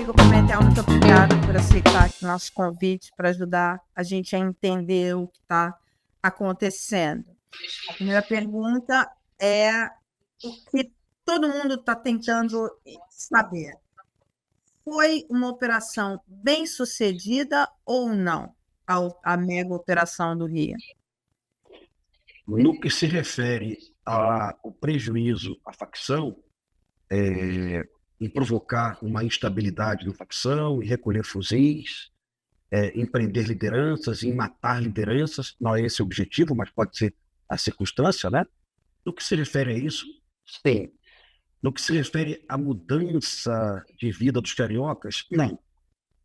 Rodrigo Pimentel, muito obrigada por aceitar aqui nosso convite para ajudar a gente a entender o que está acontecendo. A primeira pergunta é o que todo mundo está tentando saber. Foi uma operação bem-sucedida ou não, a mega operação do Rio? No que se refere ao prejuízo à facção, em provocar uma instabilidade na facção, em recolher fuzis, em prender lideranças, em matar lideranças, não é esse o objetivo, mas pode ser a circunstância, né? No que se refere a isso, sim. No que se refere à mudança de vida dos cariocas, não.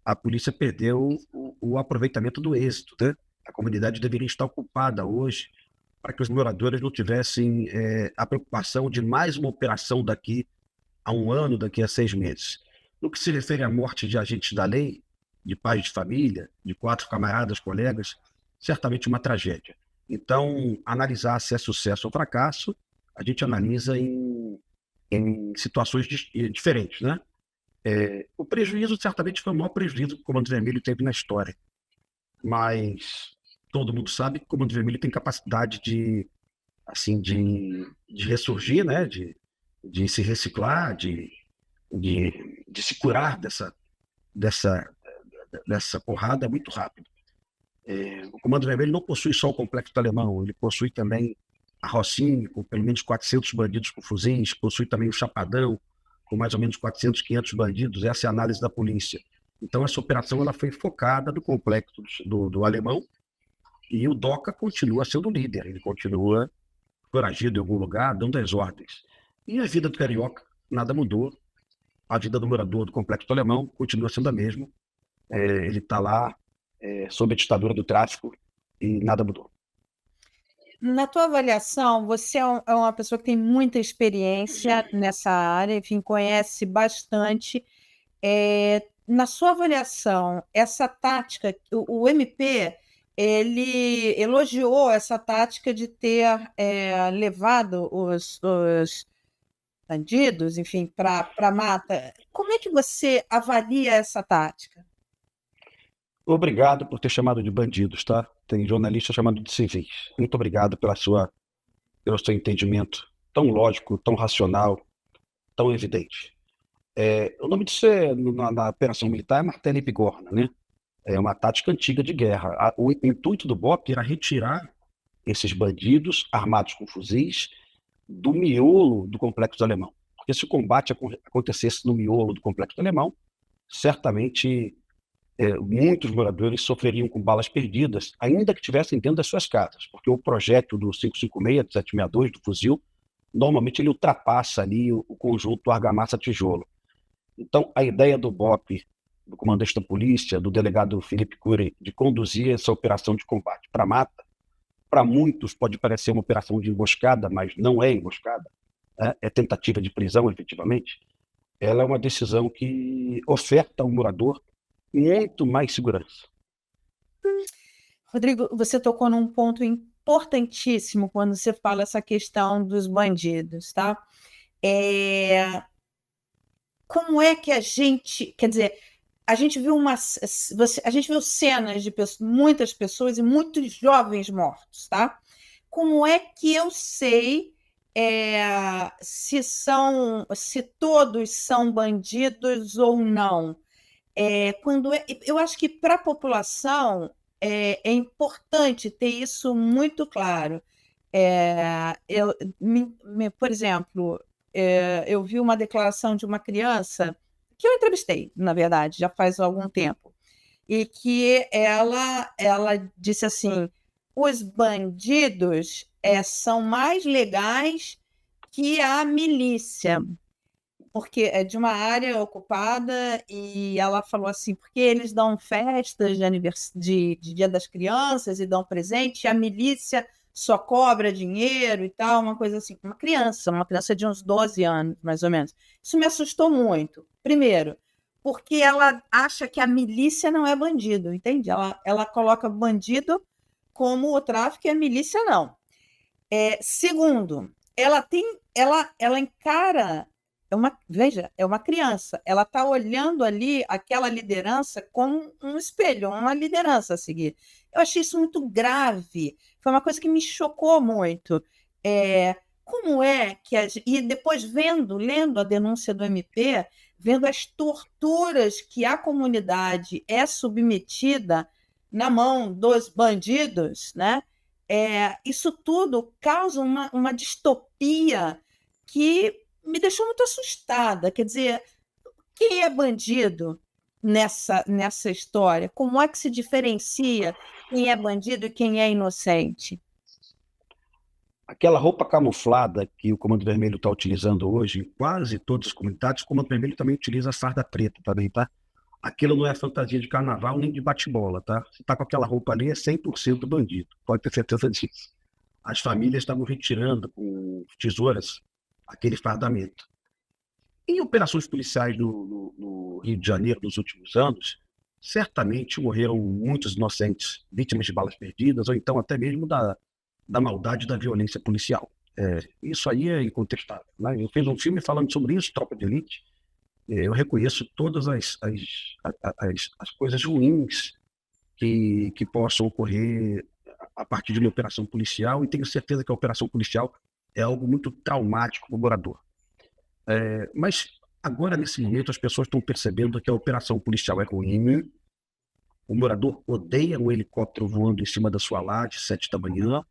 A polícia perdeu o aproveitamento do êxito, né? A comunidade deveria estar ocupada hoje para que os moradores não tivessem a preocupação de mais uma operação daqui a um ano, daqui a 6 meses. No que se refere à morte de agentes da lei, de pais de família, de 4 camaradas, colegas, certamente uma tragédia. Então, analisar se é sucesso ou fracasso, a gente analisa em situações diferentes, né? O prejuízo certamente foi o maior prejuízo que o Comando Vermelho teve na história, mas todo mundo sabe que o Comando Vermelho tem capacidade assim, de ressurgir, né? De se reciclar, de se curar dessa, dessa porrada muito rápido. O Comando Vermelho não possui só o Complexo do Alemão, ele possui também a Rocinha, com pelo menos 400 bandidos com fuzis, possui também o Chapadão, com mais ou menos 400, 500 bandidos. Essa é a análise da polícia. Então, essa operação ela foi focada no complexo do Alemão, e o DOCA continua sendo líder, ele continua foragido em algum lugar, dando as ordens. E a vida do carioca, nada mudou. A vida do morador do Complexo do Alemão continua sendo a mesma. Ele está lá sob a ditadura do tráfico e nada mudou. Na tua avaliação, você é uma pessoa que tem muita experiência nessa área, enfim, conhece bastante. Na sua avaliação, essa tática, o MP, ele elogiou essa tática de ter levado os bandidos, enfim, para a mata. Como é que você avalia essa tática? Obrigado por ter chamado de bandidos, tá? Tem jornalista chamando de civis. Muito obrigado pelo seu entendimento tão lógico, tão racional, tão evidente. O nome disso na operação militar é martelo e bigorna, né? É uma tática antiga de guerra. O intuito do BOP era retirar esses bandidos armados com fuzis do miolo do Complexo do Alemão. Porque se o combate acontecesse no miolo do Complexo do Alemão, certamente muitos moradores sofreriam com balas perdidas, ainda que estivessem dentro das suas casas, porque o projétil do 556, do 762, do fuzil, normalmente ele ultrapassa ali o conjunto argamassa-tijolo. Então, a ideia do BOP, do comandante da polícia, do delegado Felipe Cury, de conduzir essa operação de combate para a mata, para muitos pode parecer uma operação de emboscada, mas não é emboscada, é tentativa de prisão, efetivamente. Ela é uma decisão que oferta ao morador muito mais segurança. Rodrigo, você tocou num ponto importantíssimo quando você fala essa questão dos bandidos, tá? Como é que a gente, quer dizer, a gente viu a gente viu cenas de muitas pessoas e muitos jovens mortos, tá? Como é que eu sei se todos são bandidos ou não? Eu acho que para a população é importante ter isso muito claro. Por exemplo, eu vi uma declaração de uma criança que eu entrevistei, na verdade, já faz algum tempo, e que ela disse assim: os bandidos são mais legais que a milícia, porque é de uma área ocupada, e ela falou assim, porque eles dão festas de Dia das Crianças e dão presente, e a milícia só cobra dinheiro e tal, uma coisa assim. Uma criança de uns 12 anos, mais ou menos. Isso me assustou muito. Primeiro, porque ela acha que a milícia não é bandido, entende? Ela coloca bandido como o tráfico e a milícia não. Segundo, ela encara veja, é uma criança. Ela está olhando ali aquela liderança como um espelho, uma liderança a seguir. Eu achei isso muito grave. Foi uma coisa que me chocou muito. Como é que e depois lendo a denúncia do MP, vendo as torturas que a comunidade é submetida na mão dos bandidos, né? Isso tudo causa uma distopia que me deixou muito assustada. Quer dizer, quem é bandido nessa história? Como é que se diferencia quem é bandido e quem é inocente? Aquela roupa camuflada que o Comando Vermelho está utilizando hoje, em quase todas as comunidades, o Comando Vermelho também utiliza a farda preta também, tá? Aquilo não é fantasia de carnaval nem de bate-bola, tá? Se tá com aquela roupa ali, é 100% bandido. Pode ter certeza disso. As famílias estavam retirando com tesouras aquele fardamento. Em operações policiais no Rio de Janeiro nos últimos anos, certamente morreram muitos inocentes, vítimas de balas perdidas, ou então até mesmo da maldade da violência policial. Isso aí é incontestável, né? Eu fiz um filme falando sobre isso, Tropa de Elite. Eu reconheço todas as coisas ruins que possam ocorrer a partir de uma operação policial, e tenho certeza que a operação policial é algo muito traumático para o morador. Mas agora, nesse momento, as pessoas estão percebendo que a operação policial é ruim, o morador odeia um helicóptero voando em cima da sua laje, 7 da manhã,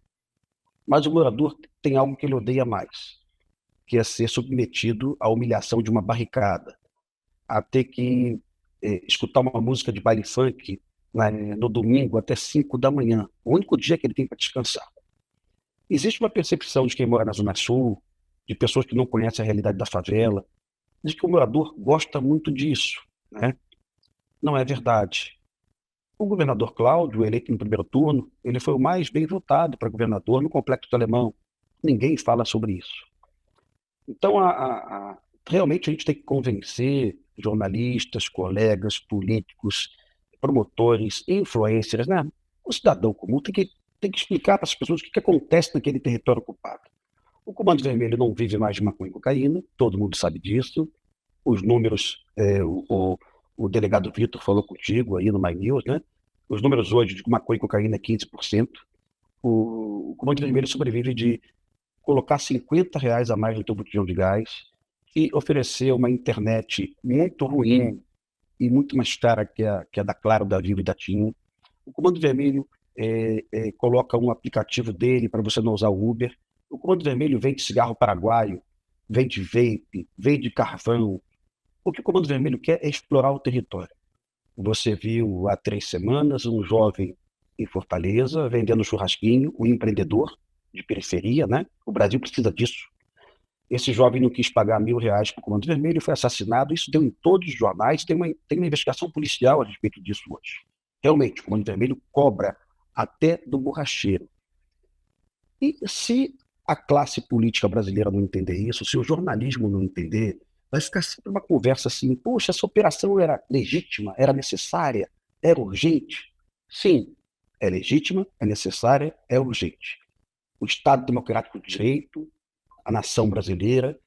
mas o morador tem algo que ele odeia mais, que é ser submetido à humilhação de uma barricada, a ter que escutar uma música de baile funk, né, no domingo até 5 da manhã, o único dia que ele tem para descansar. Existe uma percepção de quem mora na Zona Sul, de pessoas que não conhecem a realidade da favela, de que o morador gosta muito disso, né? Não é verdade. O governador Cláudio, eleito no primeiro turno, ele foi o mais bem votado para governador no Complexo do Alemão. Ninguém fala sobre isso. Então, realmente a gente tem que convencer jornalistas, colegas, políticos, promotores, influencers, né? O cidadão comum tem que explicar para as pessoas o que acontece naquele território ocupado. O Comando Vermelho não vive mais de maconha e cocaína, todo mundo sabe disso. Os números, o delegado Vitor falou contigo aí no My News, né? Os números hoje de maconha e cocaína é 15%. O Comando Vermelho sobrevive de colocar R$ 50 a mais no teu botijão de gás e oferecer uma internet muito ruim e muito mais cara que a da Claro, da Vivo e da TIM. O Comando Vermelho coloca um aplicativo dele para você não usar o Uber. O Comando Vermelho vende cigarro paraguaio, vende vape, vende carvão. O que o Comando Vermelho quer é explorar o território. Você viu há 3 semanas um jovem em Fortaleza vendendo churrasquinho, um empreendedor de periferia, né? O Brasil precisa disso. Esse jovem não quis pagar R$ 1.000 para o Comando Vermelho, foi assassinado. Isso deu em todos os jornais. Tem uma investigação policial a respeito disso hoje. Realmente, o Comando Vermelho cobra até do borracheiro. E se a classe política brasileira não entender isso, se o jornalismo não entender, vai ficar sempre uma conversa assim: poxa, essa operação era legítima, era necessária, era urgente. Sim, é legítima, é necessária, é urgente. O Estado Democrático de Direito, a nação brasileira,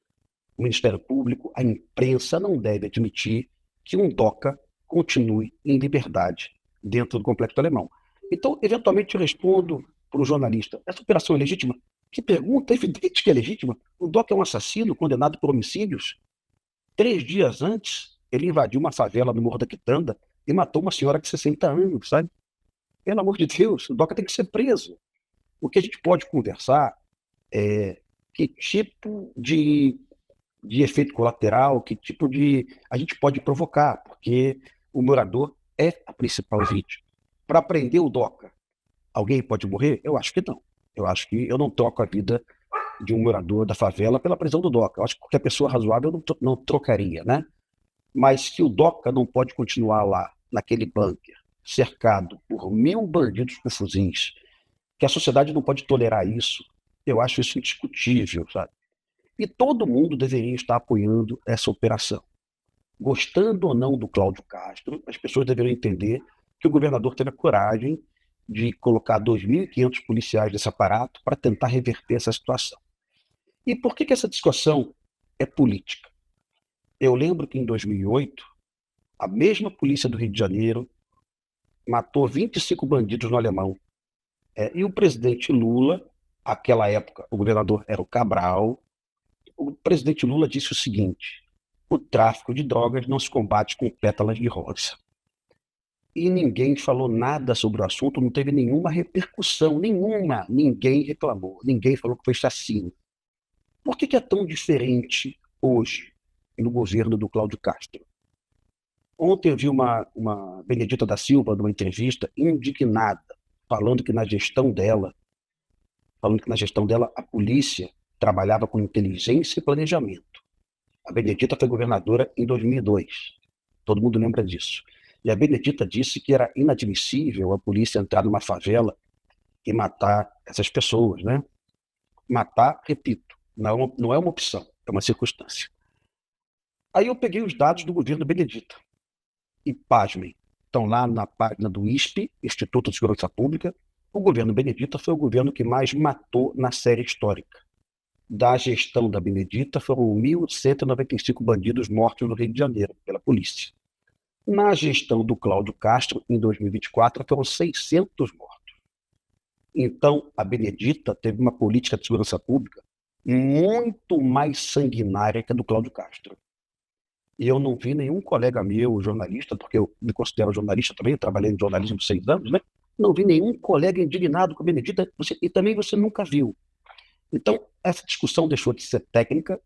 o Ministério Público, a imprensa não deve admitir que um DOCA continue em liberdade dentro do Complexo Alemão. Então, eventualmente, eu respondo para o jornalista: essa operação é legítima? Que pergunta, é evidente que é legítima. O DOCA é um assassino condenado por homicídios. 3 dias antes, ele invadiu uma favela no Morro da Quitanda e matou uma senhora de 60 anos, sabe? Pelo amor de Deus, o DOCA tem que ser preso. O que a gente pode conversar é que tipo de efeito colateral, que tipo de a gente pode provocar, porque o morador é a principal vítima. Para prender o DOCA, alguém pode morrer? Eu acho que não. Eu acho que eu não troco a vida de um morador da favela pela prisão do DOCA. Eu acho que qualquer pessoa razoável não trocaria, né? Mas que o DOCA não pode continuar lá, naquele bunker, cercado por 1.000 bandidos com fuzis, que a sociedade não pode tolerar isso, eu acho isso indiscutível, sabe? E todo mundo deveria estar apoiando essa operação. Gostando ou não do Cláudio Castro, as pessoas deveriam entender que o governador teve a coragem de colocar 2.500 policiais desse aparato para tentar reverter essa situação. E por que essa discussão é política? Eu lembro que em 2008, a mesma polícia do Rio de Janeiro matou 25 bandidos no Alemão. E o presidente Lula, naquela época, o governador era o Cabral, o presidente Lula disse o seguinte: o tráfico de drogas não se combate com pétalas de rosa. E ninguém falou nada sobre o assunto, não teve nenhuma repercussão, nenhuma. Ninguém reclamou, ninguém falou que foi chacina. Por que é tão diferente hoje no governo do Cláudio Castro? Ontem eu vi uma Benedita da Silva, numa entrevista, indignada, falando que na gestão dela, a polícia trabalhava com inteligência e planejamento. A Benedita foi governadora em 2002. Todo mundo lembra disso. E a Benedita disse que era inadmissível a polícia entrar numa favela e matar essas pessoas, né? Matar, repito, não é uma opção, é uma circunstância. Aí eu peguei os dados do governo Benedita. E, pasmem, estão lá na página do ISP, Instituto de Segurança Pública. O governo Benedita foi o governo que mais matou na série histórica. Da gestão da Benedita, foram 1.195 bandidos mortos no Rio de Janeiro, pela polícia. Na gestão do Cláudio Castro, em 2024, foram 600 mortos. Então, a Benedita teve uma política de segurança pública muito mais sanguinária que a do Cláudio Castro. E eu não vi nenhum colega meu, jornalista, porque eu me considero jornalista também, eu trabalhei em jornalismo há 6 anos, né? Não vi nenhum colega indignado com a Benedita, e também você nunca viu. Então, essa discussão deixou de ser técnica,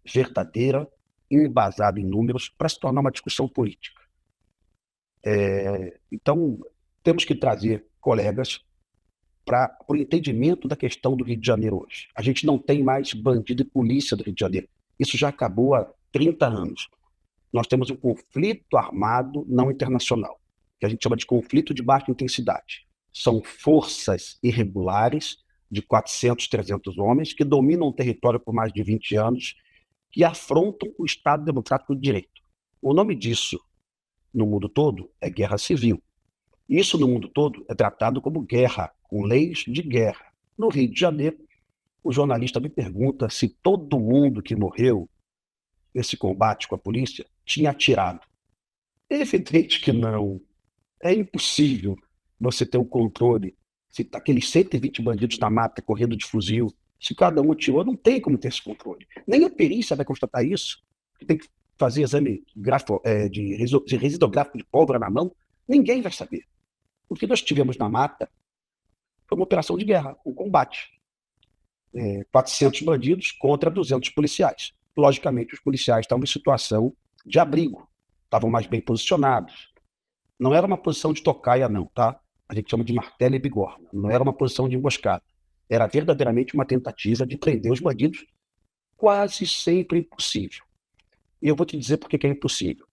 verdadeira, embasada em números, para se tornar uma discussão política. Então, temos que trazer colegas para o entendimento da questão do Rio de Janeiro hoje. A gente não tem mais bandido e polícia do Rio de Janeiro. Isso já acabou há 30 anos. Nós temos um conflito armado não internacional, que a gente chama de conflito de baixa intensidade. São forças irregulares de 400, 300 homens que dominam o território por mais de 20 anos, que afrontam o Estado Democrático de Direito. O nome disso, no mundo todo, é guerra civil. Isso, no mundo todo, é tratado como guerra, com leis de guerra. No Rio de Janeiro, o jornalista me pergunta se todo mundo que morreu nesse combate com a polícia tinha atirado. É evidente que não. É impossível você ter um controle. Se tá aqueles 120 bandidos na mata correndo de fuzil, se cada um atirou, não tem como ter esse controle. Nem a perícia vai constatar isso. Tem que fazer exame de residográfico de pólvora na mão. Ninguém vai saber. O que nós tivemos na mata foi uma operação de guerra, um combate. 400 bandidos contra 200 policiais. Logicamente, os policiais estavam em situação de abrigo, estavam mais bem posicionados. Não era uma posição de tocaia, não, tá? A gente chama de martelo e bigorna. Não era uma posição de emboscada. Era verdadeiramente uma tentativa de prender os bandidos, quase sempre impossível. E eu vou te dizer por que é impossível.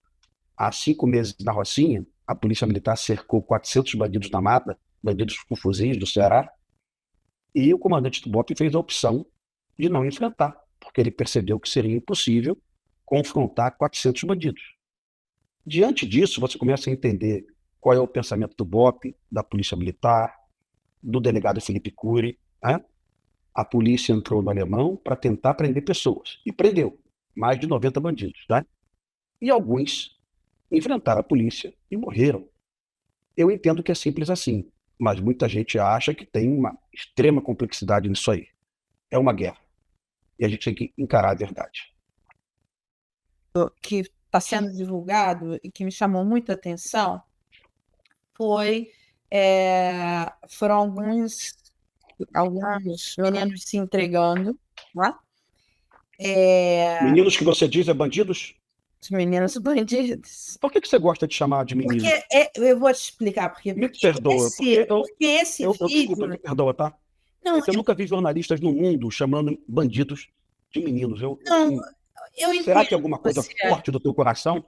Há 5 meses na Rocinha, a Polícia Militar cercou 400 bandidos na mata, bandidos com fuzis do Ceará, e o comandante do BOPE fez a opção de não enfrentar, porque ele percebeu que seria impossível confrontar 400 bandidos. Diante disso, você começa a entender qual é o pensamento do BOPE, da Polícia Militar, do delegado Felipe Cury, né? A polícia entrou no Alemão para tentar prender pessoas, e prendeu mais de 90 bandidos, né? E alguns enfrentaram a polícia e morreram. Eu entendo que é simples assim, mas muita gente acha que tem uma extrema complexidade nisso aí. É uma guerra. E a gente tem que encarar a verdade. Que está sendo divulgado e que me chamou muita atenção foram alguns meninos se entregando, tá? Meninos que você diz bandidos? Os meninos bandidos. Por que você gosta de chamar de meninos? Porque eu vou te explicar. Me perdoa. Porque esse vídeo... Desculpa, me perdoa, tá? Não, eu nunca vi jornalistas no mundo chamando bandidos de meninos. Será que é alguma coisa forte do teu coração?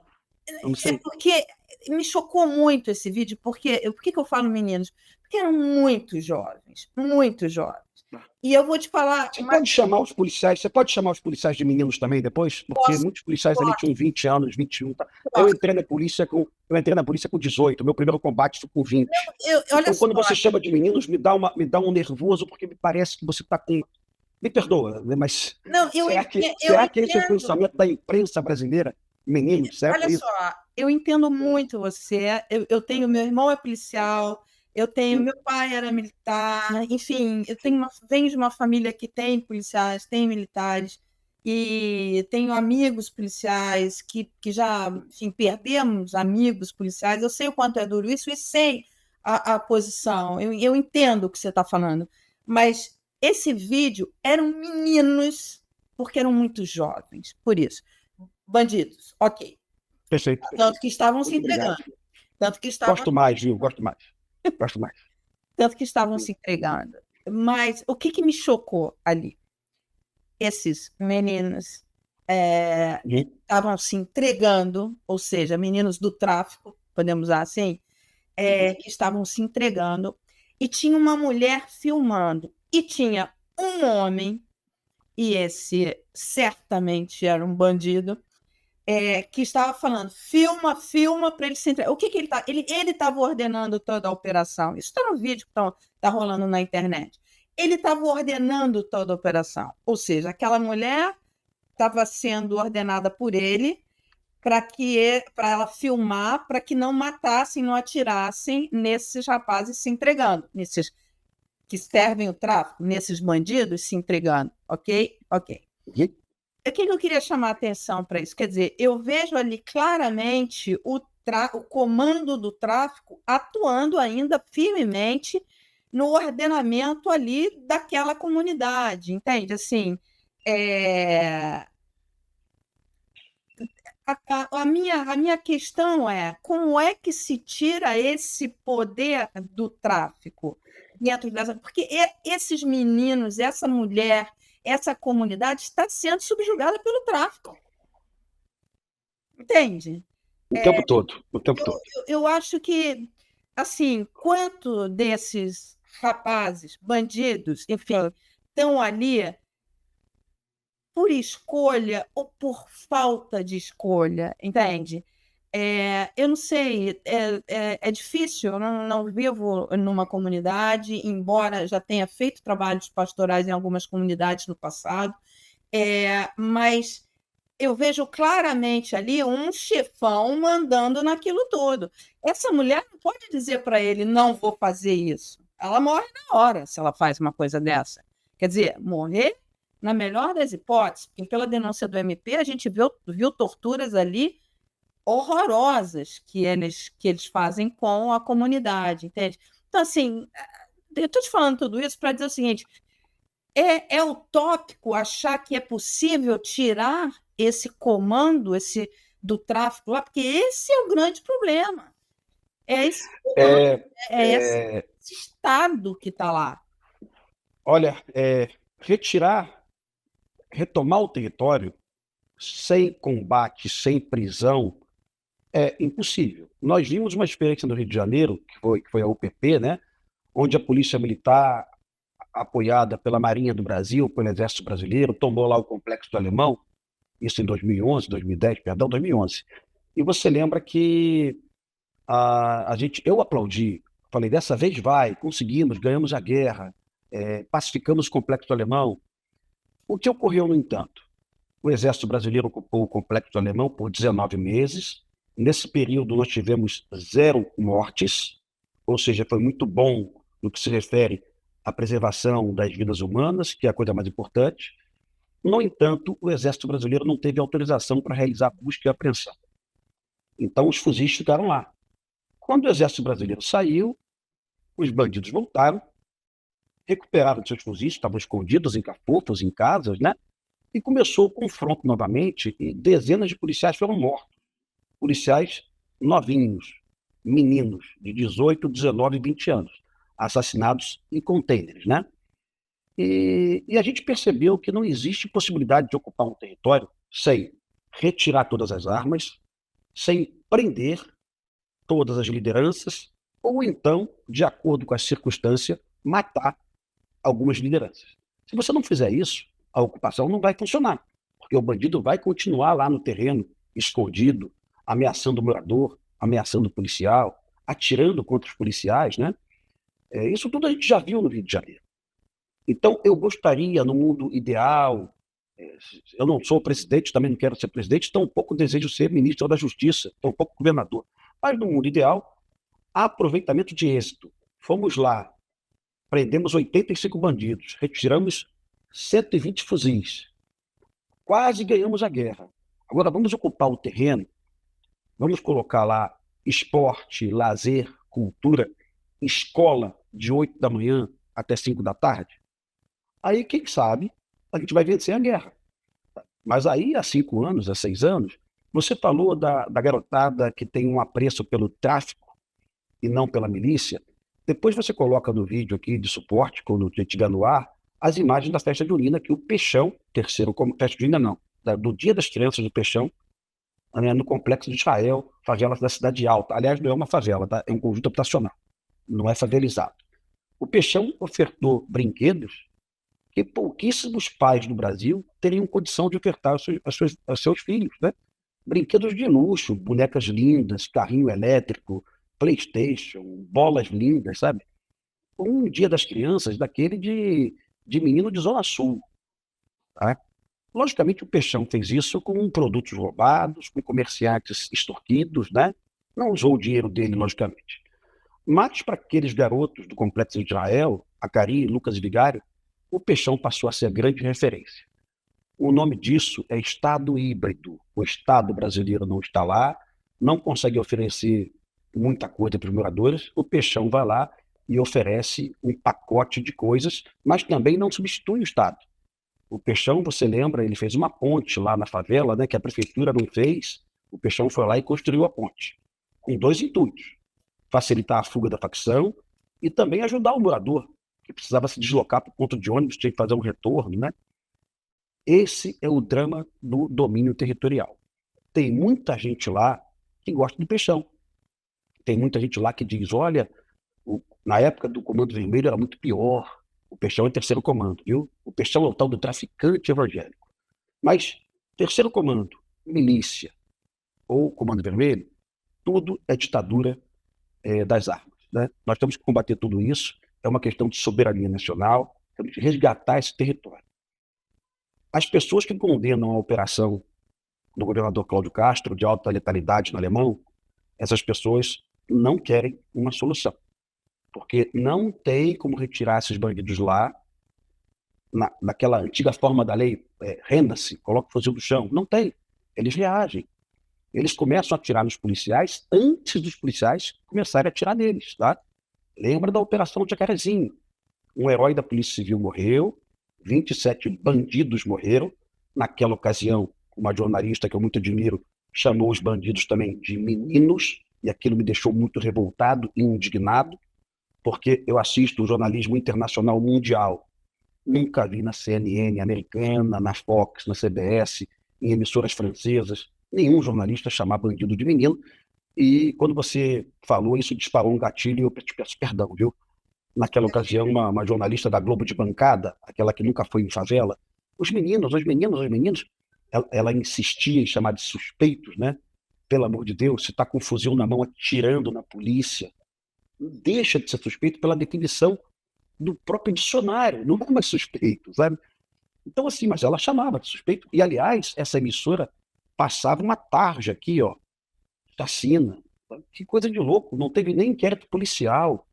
Eu não sei. É porque me chocou muito esse vídeo. Por que eu falo meninos? Porque eram muito jovens. Muito jovens. E eu vou te falar... Você pode chamar os policiais de meninos também depois? Porque muitos policiais ali tinham 20 anos, 21. Tá? Eu entrei na polícia com 18. Meu primeiro combate foi com 20. Então, quando você chama de meninos, me dá um nervoso, porque me parece que você está com... Me perdoa, mas será que esse é o pensamento da imprensa brasileira? Menino, certo? Olha Isso. só, eu entendo muito você. Eu tenho, meu irmão é policial, eu tenho, meu pai era militar, enfim, venho de uma família que tem policiais, tem militares, e tenho amigos policiais que já, enfim, perdemos amigos policiais. Eu sei o quanto é duro isso e sei a posição. Eu entendo o que você está falando, mas esse vídeo eram meninos, porque eram muito jovens, por isso. Bandidos, ok. Perfeito, Tanto perfeito. que estavam se Muito obrigado. entregando. Tanto que estavam, Gosto mais, viu? Gosto mais. Gosto mais. tanto que estavam se entregando. Mas o que me chocou ali? Esses meninos Uhum. estavam se entregando, ou seja, meninos do tráfico, podemos usar assim, que estavam se entregando, e tinha uma mulher filmando, e tinha um homem, e esse certamente era um bandido, que estava falando, filma, filma para ele se entregar. O que ele está? Ele estava ordenando toda a operação. Isso está no vídeo que tá rolando na internet. Ele estava ordenando toda a operação. Ou seja, aquela mulher estava sendo ordenada por ele para ela filmar, para que não matassem, não atirassem nesses rapazes se entregando, nesses que servem o tráfico, nesses bandidos se entregando. Ok? Ok. Uhum. O que eu queria chamar a atenção para isso? Quer dizer, eu vejo ali claramente o comando do tráfico atuando ainda firmemente no ordenamento ali daquela comunidade, entende? Assim, é, a minha questão é como é que se tira esse poder do tráfico dentro dessa. Porque esses meninos, essa mulher, essa comunidade está sendo subjugada pelo tráfico. Entende? O tempo todo, o tempo Eu, todo. eu acho que, assim, quanto desses rapazes, bandidos, enfim, estão ali por escolha ou por falta de escolha, entende? Eu não sei, é difícil, eu não vivo numa comunidade, embora já tenha feito trabalhos pastorais em algumas comunidades no passado, mas eu vejo claramente ali um chefão mandando naquilo tudo. Essa mulher não pode dizer para ele, não vou fazer isso. Ela morre na hora se ela faz uma coisa dessa. Quer dizer, morrer na melhor das hipóteses, porque pela denúncia do MP a gente viu torturas ali horrorosas que eles fazem com a comunidade, entende? Então, assim, eu estou te falando tudo isso para dizer o seguinte: é utópico achar que é possível tirar esse comando do tráfico lá, porque esse é o grande problema. É esse comando, É, é esse Estado que está lá. olha, retomar o território sem combate, sem prisão, é impossível. Nós vimos uma experiência no Rio de Janeiro, que foi a UPP, né, onde a Polícia Militar, apoiada pela Marinha do Brasil, pelo Exército Brasileiro, tomou lá o Complexo do Alemão, isso em 2011, 2010, perdão, 2011. E você lembra que eu aplaudi, falei, dessa vez vai, conseguimos, ganhamos a guerra, pacificamos o Complexo do Alemão. O que ocorreu, no entanto? O Exército Brasileiro ocupou o Complexo do Alemão por 19 meses. Nesse período, nós tivemos 0 mortes, ou seja, foi muito bom no que se refere à preservação das vidas humanas, que é a coisa mais importante. No entanto, o Exército Brasileiro não teve autorização para realizar busca e apreensão. Então, os fuzis ficaram lá. Quando o Exército Brasileiro saiu, os bandidos voltaram, recuperaram seus fuzis, estavam escondidos em cafofos, em casas, né? E começou o confronto novamente, e dezenas de policiais foram mortos. Policiais novinhos, meninos de 18, 19 e 20 anos, assassinados em contêineres, né? E a gente percebeu que não existe possibilidade de ocupar um território sem retirar todas as armas, sem prender todas as lideranças, ou então, de acordo com a circunstância, matar algumas lideranças. Se você não fizer isso, a ocupação não vai funcionar, porque o bandido vai continuar lá no terreno, escondido, ameaçando o morador, ameaçando o policial, atirando contra os policiais, né? Isso tudo a gente já viu no Rio de Janeiro. Então, eu gostaria, no mundo ideal, Eu não sou presidente, também não quero ser presidente, tampouco desejo ser ministro da Justiça, tampouco governador. Mas no mundo ideal, há aproveitamento de êxito. Fomos lá, prendemos 85 bandidos, retiramos 120 fuzis, quase ganhamos a guerra. Agora vamos ocupar o terreno, vamos colocar lá esporte, lazer, cultura, escola de 8 da manhã até 5 da tarde. Aí, quem sabe, a gente vai vencer a guerra. Mas aí, há 5 anos, há 6 anos, você falou da garotada que tem um apreço pelo tráfico e não pela milícia. Depois você coloca no vídeo aqui de suporte, quando estiver no ar, as imagens da festa junina que o Peixão, festa junina não, do Dia das Crianças do Peixão, né, no Complexo de Israel, favela da Cidade Alta. Aliás, não é uma favela, tá? É um conjunto habitacional, não é favelizado. O Peixão ofertou brinquedos que pouquíssimos pais no Brasil teriam condição de ofertar aos seus filhos, né? Brinquedos de luxo, bonecas lindas, carrinho elétrico, PlayStation, bolas lindas, sabe? Um Dia das Crianças daquele de menino de Zona Sul, tá? Logicamente, o Peixão fez isso com produtos roubados, com comerciantes extorquidos, né? Não usou o dinheiro dele, logicamente. Mas para aqueles garotos do Complexo de Israel, Acari, Lucas e Vigário, o Peixão passou a ser a grande referência. O nome disso é Estado híbrido. O Estado brasileiro não está lá, não consegue oferecer muita coisa para os moradores. O Peixão vai lá e oferece um pacote de coisas, mas também não substitui o Estado. O Peixão, você lembra, ele fez uma ponte lá na favela, né, que a prefeitura não fez. O Peixão foi lá e construiu a ponte, com 2 intuitos: facilitar a fuga da facção e também ajudar o morador, que precisava se deslocar para o ponto de ônibus, tinha que fazer um retorno, né? Esse é o drama do domínio territorial. Tem muita gente lá que gosta do Peixão. Tem muita gente lá que diz, olha, na época do Comando Vermelho era muito pior. O Peixão é terceiro comando, viu? O Peixão é o tal do traficante evangélico. Mas terceiro comando, milícia ou Comando Vermelho, tudo é ditadura das armas, né? Nós temos que combater tudo isso. É uma questão de soberania nacional, temos que resgatar esse território. As pessoas que condenam a operação do governador Cláudio Castro de alta letalidade no Alemão, essas pessoas não querem uma solução, porque não tem como retirar esses bandidos lá naquela antiga forma da lei, renda-se, coloca o fuzil no chão. Não tem. Eles reagem. Eles começam a atirar nos policiais antes dos policiais começarem a atirar neles, tá? Lembra da Operação Jacarezinho. Um herói da Polícia Civil morreu, 27 bandidos morreram. Naquela ocasião, uma jornalista que eu muito admiro chamou os bandidos também de meninos, e aquilo me deixou muito revoltado e indignado, porque eu assisto o jornalismo internacional mundial. Nunca vi na CNN americana, na Fox, na CBS, em emissoras francesas, nenhum jornalista chamar bandido de menino. E quando você falou, isso disparou um gatilho e eu te peço perdão, viu? Naquela ocasião, uma jornalista da Globo de bancada, aquela que nunca foi em favela, os meninos, ela insistia em chamar de suspeitos, né? Pelo amor de Deus, se está com um fuzil na mão atirando na polícia, deixa de ser suspeito pela definição do próprio dicionário, não é mais suspeito, sabe? Então, assim, mas ela chamava de suspeito. E, aliás, essa emissora passava uma tarja aqui, ó, chacina. Que coisa de louco, não teve nem inquérito policial,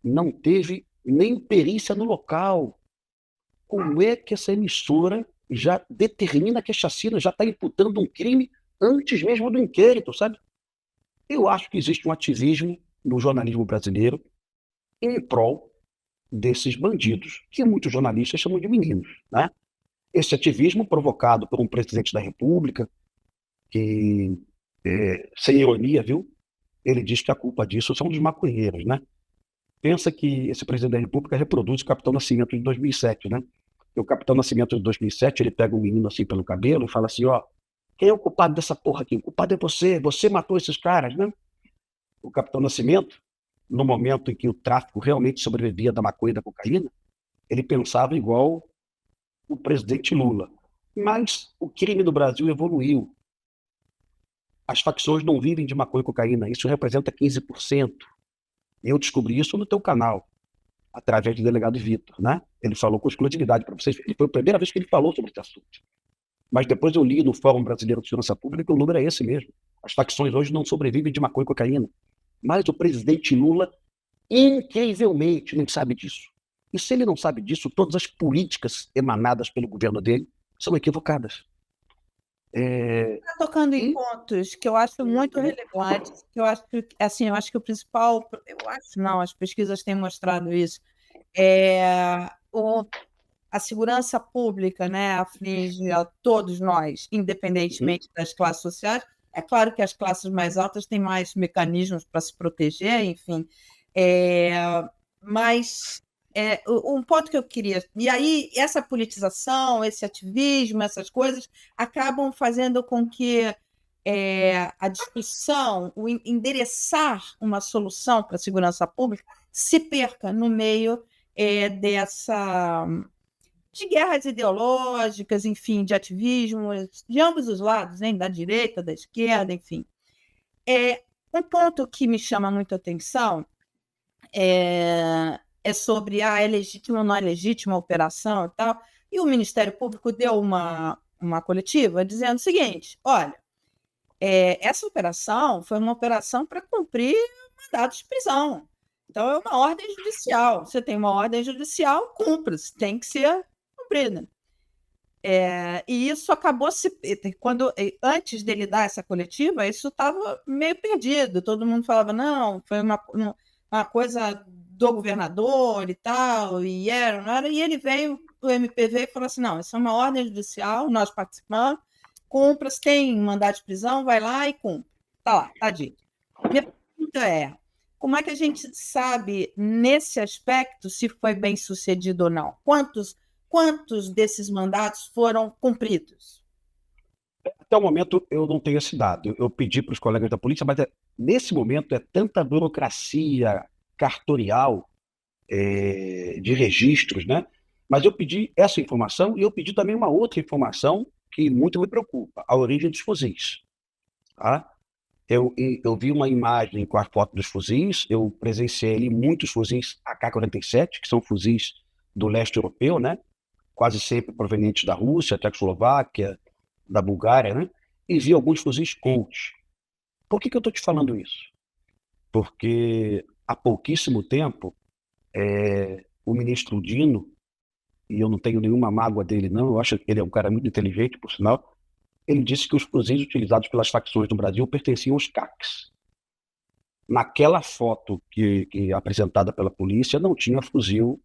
não teve nem perícia no local. Como é que essa emissora já determina que a chacina já está imputando um crime antes mesmo do inquérito, sabe? Eu acho que existe um ativismo no jornalismo brasileiro em prol desses bandidos, que muitos jornalistas chamam de meninos, né? Esse ativismo provocado por um presidente da República, que, sem ironia, viu? Ele diz que a culpa disso são dos maconheiros, né? Pensa que esse presidente da República reproduz o Capitão Nascimento de 2007, né? E o Capitão Nascimento de 2007, ele pega um menino assim pelo cabelo e fala assim, ó, quem é o culpado dessa porra aqui? O culpado é você matou esses caras, né? O Capitão Nascimento, no momento em que o tráfico realmente sobrevivia da maconha e da cocaína, ele pensava igual o presidente Lula. Mas o crime no Brasil evoluiu. As facções não vivem de maconha e cocaína, isso representa 15%. Eu descobri isso no teu canal. através do delegado Vitor, né? Ele falou com exclusividade para vocês. Foi a primeira vez que ele falou sobre esse assunto. Mas depois eu li no Fórum Brasileiro de Segurança Pública que o número é esse mesmo. As facções hoje não sobrevivem de maconha e cocaína. Mas o presidente Lula, incrivelmente, não sabe disso. E se ele não sabe disso, todas as políticas emanadas pelo governo dele são equivocadas. Tá tocando em pontos que eu acho muito relevantes, que eu acho que, assim, eu acho que o principal, eu acho não, as pesquisas têm mostrado isso, a segurança pública, né, aflige a todos nós, independentemente das classes sociais. É claro que as classes mais altas têm mais mecanismos para se proteger, enfim, mas um ponto que eu queria. E aí, essa politização, esse ativismo, essas coisas acabam fazendo com que a discussão, o endereçar uma solução para a segurança pública se perca no meio de guerras ideológicas, enfim, de ativismo, de ambos os lados, né? Da direita, da esquerda, enfim. Um ponto que me chama muito a atenção é sobre é legítima ou não é legítima a operação e tal. E o Ministério Público deu uma coletiva dizendo o seguinte: olha, essa operação foi uma operação para cumprir mandados de prisão. Então, é uma ordem judicial. Você tem uma ordem judicial, cumpra-se, tem que ser cumprida. E isso acabou antes dele dar essa coletiva, isso estava meio perdido. Todo mundo falava, não, foi uma coisa do governador e tal, e não era. E ele veio, o MPV, e falou assim, não, isso é uma ordem judicial, nós participamos, cumpra, se tem mandado de prisão, vai lá e cumpre. Tá lá, tá dito. Minha pergunta é, como é que a gente sabe, nesse aspecto, se foi bem sucedido ou não? Quantos desses mandatos foram cumpridos? Até o momento, eu não tenho esse dado. Eu pedi para os colegas da polícia, mas nesse momento é tanta burocracia cartorial de registros, né? Mas eu pedi essa informação e eu pedi também uma outra informação que muito me preocupa, a origem dos fuzis. Tá? Eu vi uma imagem com a foto dos fuzis, eu presenciei ali muitos fuzis AK-47, que são fuzis do leste europeu, né? Quase sempre provenientes da Rússia, Tchecoslováquia, da Bulgária, né? E vi alguns fuzis Colt. Por que eu estou te falando isso? Porque há pouquíssimo tempo, o ministro Dino, e eu não tenho nenhuma mágoa dele não, eu acho que ele é um cara muito inteligente, por sinal, ele disse que os fuzis utilizados pelas facções no Brasil pertenciam aos CACs. Naquela foto que apresentada pela polícia, não tinha fuzil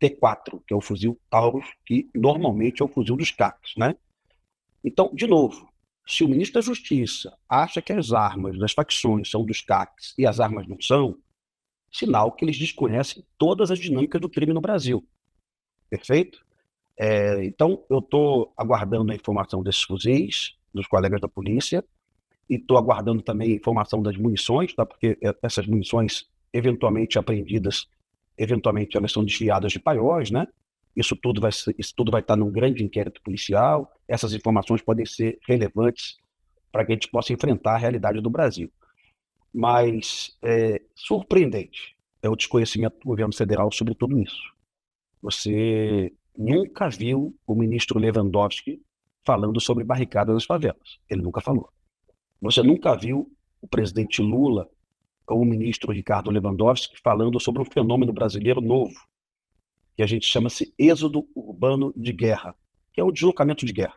T4, que é o fuzil Taurus, que normalmente é o fuzil dos CACs, né? Então, de novo, se o ministro da Justiça acha que as armas das facções são dos CACs e as armas não são, sinal que eles desconhecem todas as dinâmicas do crime no Brasil. Perfeito? Então, eu estou aguardando a informação desses fuzis, dos colegas da polícia, e estou aguardando também a informação das munições, tá? Porque essas munições, eventualmente apreendidas, eventualmente elas são desviadas de paióis, né? Isso tudo vai estar num grande inquérito policial, essas informações podem ser relevantes para que a gente possa enfrentar a realidade do Brasil. Mas surpreendente é o desconhecimento do governo federal sobre tudo isso. Você nunca viu o ministro Lewandowski falando sobre barricadas nas favelas. Ele nunca falou. Você nunca viu o presidente Lula ou o ministro Ricardo Lewandowski falando sobre um fenômeno brasileiro novo, que a gente chama-se êxodo urbano de guerra, que é o deslocamento de guerra.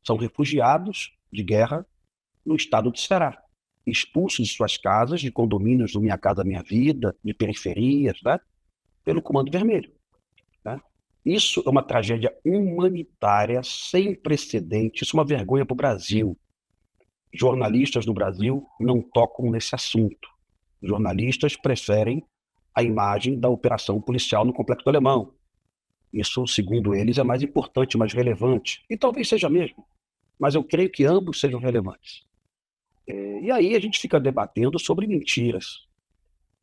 São refugiados de guerra no estado de Ceará, expulsos de suas casas, de condomínios do Minha Casa Minha Vida, de periferias, né, pelo Comando Vermelho. Né? Isso é uma tragédia humanitária sem precedentes, isso é uma vergonha para o Brasil. Jornalistas no Brasil não tocam nesse assunto. Jornalistas preferem a imagem da operação policial no Complexo do Alemão. Isso, segundo eles, é mais importante, mais relevante. E talvez seja mesmo, mas eu creio que ambos sejam relevantes. E aí a gente fica debatendo sobre mentiras.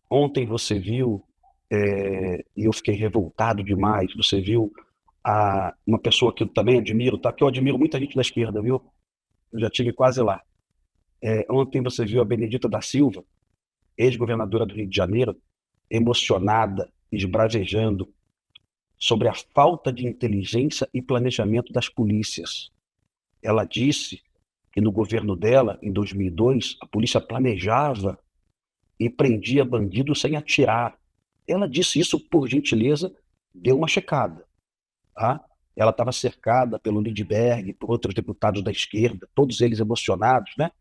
Ontem você viu, e eu fiquei revoltado demais, você viu uma pessoa que eu também admiro, tá? Que eu admiro muita gente da esquerda, viu? Eu já estive quase lá. Ontem você viu a Benedita da Silva, ex-governadora do Rio de Janeiro, emocionada esbravejando sobre a falta de inteligência e planejamento das polícias. Ela disse que no governo dela, em 2002, a polícia planejava e prendia bandidos sem atirar. Ela disse isso, por gentileza, deu uma checada. Tá? Ela estava cercada pelo Lindbergh, por outros deputados da esquerda, todos eles emocionados, né?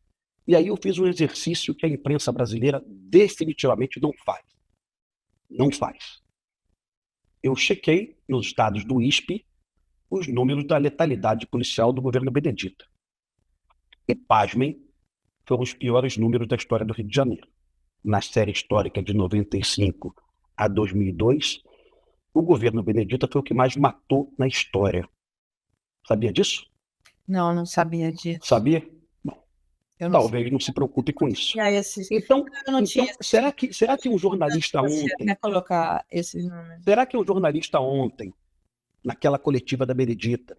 E aí eu fiz um exercício que a imprensa brasileira definitivamente não faz. Não faz. Eu chequei nos dados do ISP os números da letalidade policial do governo Benedita. E, pasmem, foram os piores números da história do Rio de Janeiro. Na série histórica de 95 a 2002, o governo Benedita foi o que mais matou na história. Sabia disso? Não, não sabia disso. Sabia? Bom, Eu não talvez não se preocupe com isso. tinha esses. Então, Eu não tinha será que um jornalista você, ontem, né, colocar esses números. será que um jornalista ontem, naquela coletiva da Benedita,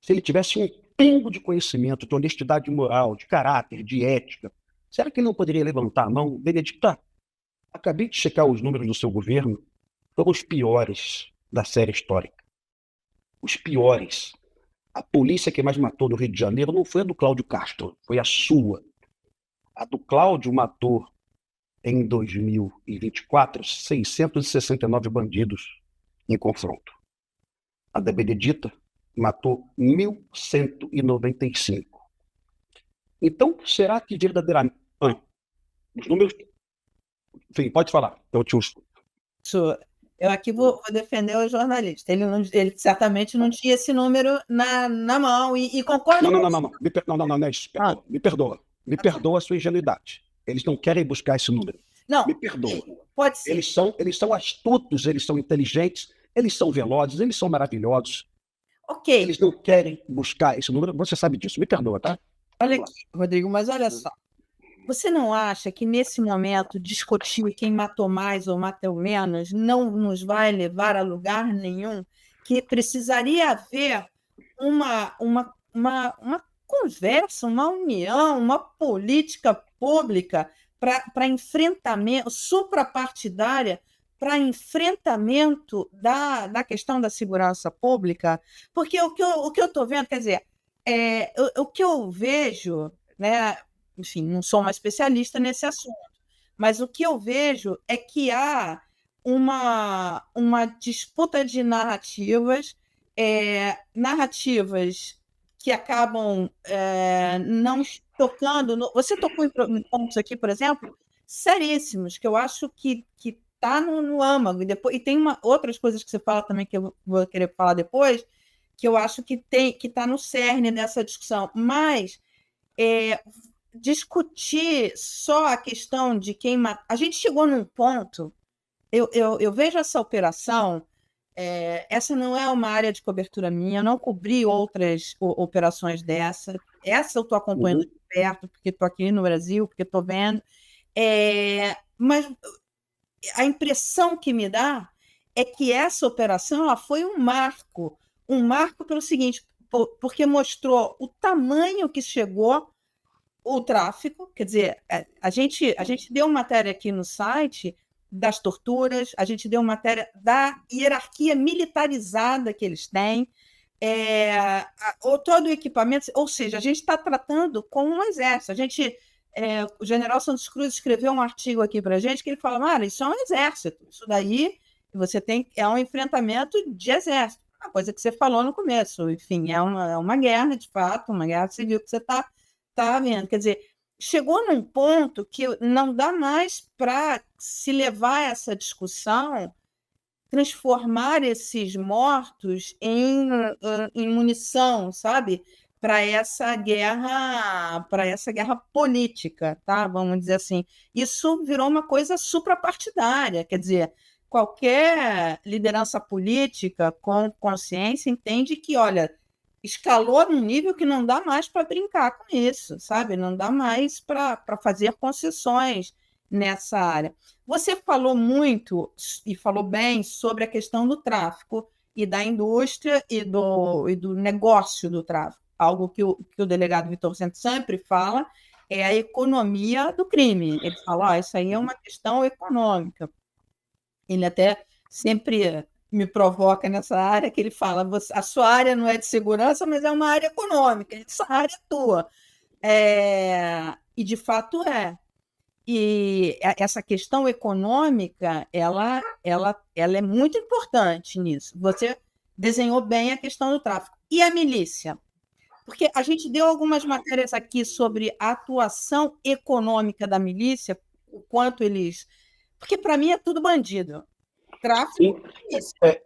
se ele tivesse um pingo de conhecimento, de honestidade moral, de caráter, de ética, será que ele não poderia levantar a mão? Benedita, acabei de checar os números do seu governo, foram os piores da série histórica. Os piores. A polícia que mais matou no Rio de Janeiro não foi a do Cláudio Castro, foi a sua. A do Cláudio matou, em 2024, 669 bandidos em confronto. A da Benedita matou 1.195. Então, será que verdadeiramente... os números... Enfim, pode falar, eu te uso. Eu aqui vou defender o jornalista. Ele certamente não tinha esse número na mão e concordo com Não. Não é isso. Me perdoa. Me perdoa a sua ingenuidade. Eles não querem buscar esse número. Não, Me perdoa. pode ser. Eles são astutos, eles são inteligentes, eles são velozes, eles são maravilhosos. Ok. Eles não querem buscar esse número. Você sabe disso. Me perdoa, tá? Olha aqui, Rodrigo, mas olha só. Você não acha que, nesse momento, discutir quem matou mais ou matou menos não nos vai levar a lugar nenhum? Que precisaria haver uma conversa, uma união, uma política pública para enfrentamento, suprapartidária, para enfrentamento da questão da segurança pública? Porque o que eu estou vendo, quer dizer, o que eu vejo, né? Enfim, não sou uma especialista nesse assunto, mas o que eu vejo é que há uma disputa de narrativas, narrativas que acabam não tocando. Você tocou em pontos aqui, por exemplo, seríssimos, que eu acho que está no âmago, e tem outras coisas que você fala também, que eu vou querer falar depois, que eu acho que está no cerne dessa discussão, mas discutir só a questão de quem mata. A gente chegou num ponto, eu vejo essa operação, essa não é uma área de cobertura minha, eu não cobri outras operações dessa. Essa eu estou acompanhando de perto, porque estou aqui no Brasil, porque estou vendo. Mas a impressão que me dá é que essa operação ela foi um marco pelo seguinte, porque mostrou o tamanho que chegou o tráfico, quer dizer, a gente deu matéria aqui no site das torturas, a gente deu matéria da hierarquia militarizada que eles têm, todo o equipamento, ou seja, a gente está tratando com um exército. O general Santos Cruz escreveu um artigo aqui para a gente que ele fala, Mara, isso é um exército, isso daí é um enfrentamento de exército, uma coisa que você falou no começo, enfim, é uma guerra, de fato, uma guerra civil que você está vendo. Quer dizer, chegou num ponto que não dá mais para se levar essa discussão, transformar esses mortos em munição, sabe? Para essa guerra política, tá? Vamos dizer assim. Isso virou uma coisa suprapartidária, quer dizer, qualquer liderança política com consciência entende que, olha, escalou num nível que não dá mais para brincar com isso, sabe? Não dá mais para fazer concessões nessa área. Você falou muito e falou bem sobre a questão do tráfico e da indústria e do negócio do tráfico. Algo que o delegado Vitor Santos sempre fala é a economia do crime. Ele fala, isso aí é uma questão econômica. Ele até sempre me provoca nessa área, que ele fala, a sua área não é de segurança, mas é uma área econômica, essa área é tua. E de fato é. E essa questão econômica, ela é muito importante nisso. Você desenhou bem a questão do tráfico. E a milícia? Porque a gente deu algumas matérias aqui sobre a atuação econômica da milícia, o quanto eles. Porque para mim é tudo bandido. Sim. Tráfico e milícia.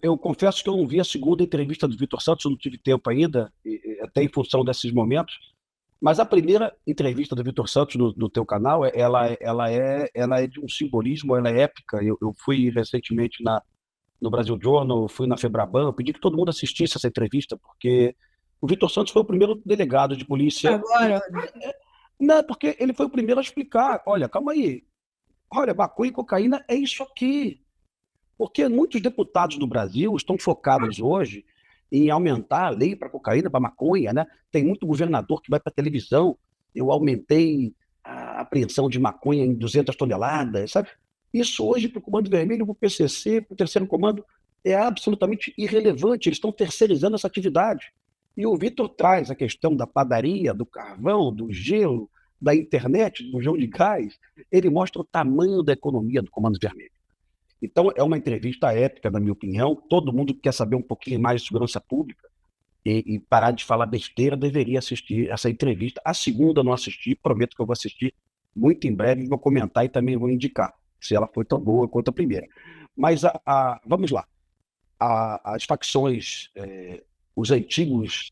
Eu confesso que eu não vi a segunda entrevista do Vitor Santos, eu não tive tempo ainda, até em função desses momentos. Mas a primeira entrevista do Vitor Santos no teu canal, ela é de um simbolismo, ela é épica. Eu fui recentemente no Brasil Journal, fui na Febraban, eu pedi que todo mundo assistisse essa entrevista, porque o Vitor Santos foi o primeiro delegado de polícia. Agora, Não, porque ele foi o primeiro a explicar, olha, calma aí, olha, maconha e cocaína é isso aqui. Porque muitos deputados do Brasil estão focados hoje em aumentar a lei para cocaína, para maconha, né? Tem muito governador que vai para a televisão. Eu aumentei a apreensão de maconha em 200 toneladas, sabe? Isso hoje para o Comando Vermelho, para o PCC, para o Terceiro Comando, é absolutamente irrelevante. Eles estão terceirizando essa atividade. E o Vitor traz a questão da padaria, do carvão, do gelo, da internet, do bujão de gás. Ele mostra o tamanho da economia do Comando Vermelho. Então, é uma entrevista épica, na minha opinião. Todo mundo que quer saber um pouquinho mais de segurança pública e parar de falar besteira deveria assistir essa entrevista. A segunda eu não assisti, prometo que eu vou assistir muito em breve, vou comentar e também vou indicar, se ela foi tão boa quanto a primeira. Mas vamos lá. As facções, os antigos,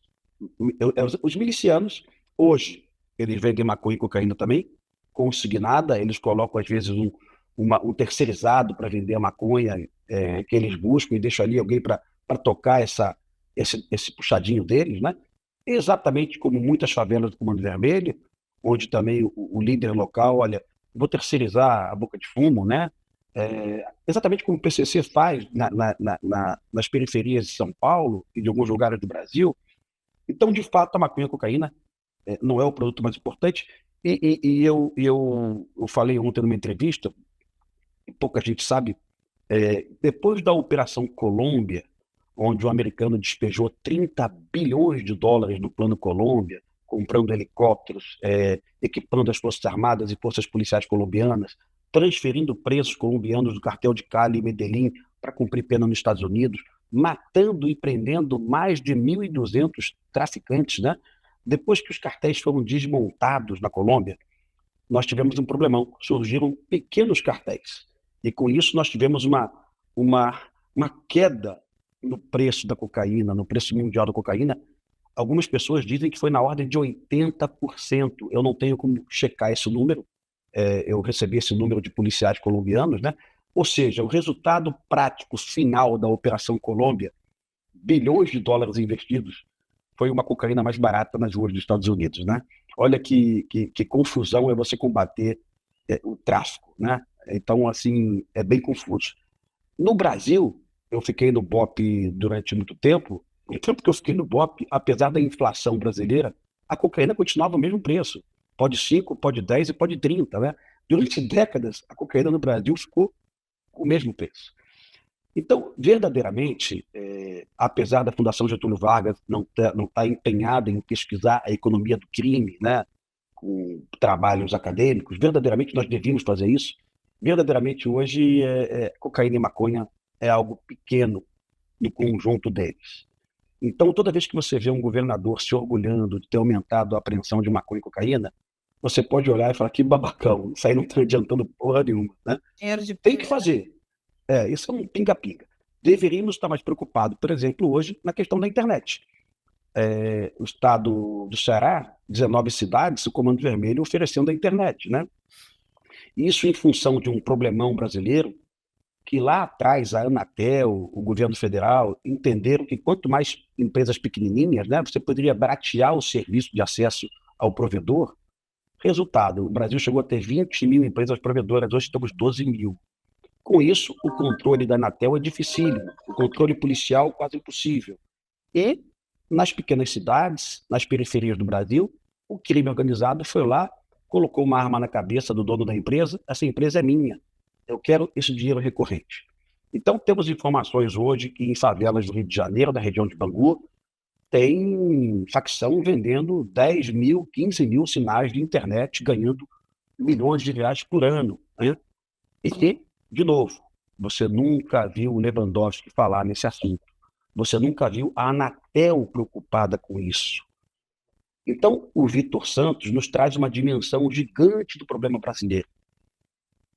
os milicianos, hoje, eles vendem maconha e cocaína também, consignada, eles colocam às vezes um terceirizado para vender a maconha que eles buscam e deixam ali alguém para tocar esse puxadinho deles, né? Exatamente como muitas favelas do Comando Vermelho, onde também o líder local, olha, vou terceirizar a boca de fumo, né? Exatamente como o PCC faz nas periferias de São Paulo e de alguns lugares do Brasil. Então, de fato, a maconha e a cocaína não é o produto mais importante. E eu falei ontem numa entrevista, pouca gente sabe, depois da Operação Colômbia, onde o americano despejou 30 bilhões de dólares no Plano Colômbia, comprando helicópteros, equipando as Forças Armadas e Forças Policiais colombianas, transferindo presos colombianos do cartel de Cali e Medellín para cumprir pena nos Estados Unidos, matando e prendendo mais de 1.200 traficantes, né? Depois que os cartéis foram desmontados na Colômbia, nós tivemos um problemão. Surgiram pequenos cartéis. E com isso nós tivemos uma queda no preço da cocaína, no preço mundial da cocaína. Algumas pessoas dizem que foi na ordem de 80%. Eu não tenho como checar esse número. Eu recebi esse número de policiais colombianos, né? Ou seja, o resultado prático final da Operação Colômbia, bilhões de dólares investidos, foi uma cocaína mais barata nas ruas dos Estados Unidos, né? Olha que confusão é você combater o tráfico, né? Então, assim, é bem confuso. No Brasil, eu fiquei no BOP durante muito tempo. O tempo que eu fiquei no BOP, apesar da inflação brasileira, a cocaína continuava o mesmo preço. Pode 5, pode 10 e pode 30, né? Durante décadas, a cocaína no Brasil ficou com o mesmo preço. Então, verdadeiramente, apesar da Fundação Getúlio Vargas não tá empenhada em pesquisar a economia do crime, né, com trabalhos acadêmicos, verdadeiramente nós devíamos fazer isso. Verdadeiramente, hoje, cocaína e maconha é algo pequeno no conjunto deles. Então, toda vez que você vê um governador se orgulhando de ter aumentado a apreensão de maconha e cocaína, você pode olhar e falar que babacão, isso aí não está adiantando porra nenhuma, né? Tem que fazer. Isso é um pinga-pinga. Deveríamos estar mais preocupados, por exemplo, hoje, na questão da internet. O estado do Ceará, 19 cidades, o Comando Vermelho oferecendo a internet, né? Isso em função de um problemão brasileiro, que lá atrás a Anatel, o governo federal, entenderam que quanto mais empresas pequenininhas, né, você poderia baratear o serviço de acesso ao provedor. Resultado, o Brasil chegou a ter 20 mil empresas provedoras, hoje temos 12 mil. Com isso, o controle da Anatel é dificílimo, o controle policial quase impossível. E, nas pequenas cidades, nas periferias do Brasil, o crime organizado foi lá, colocou uma arma na cabeça do dono da empresa, essa empresa é minha. eu quero esse dinheiro recorrente. Então, temos informações hoje que em favelas do Rio de Janeiro, da região de Bangu, tem facção vendendo 10 mil, 15 mil sinais de internet, ganhando milhões de reais por ano, né? E, de novo, você nunca viu o Lewandowski falar nesse assunto. Você nunca viu a Anatel preocupada com isso. Então, o Vitor Santos nos traz uma dimensão gigante do problema brasileiro.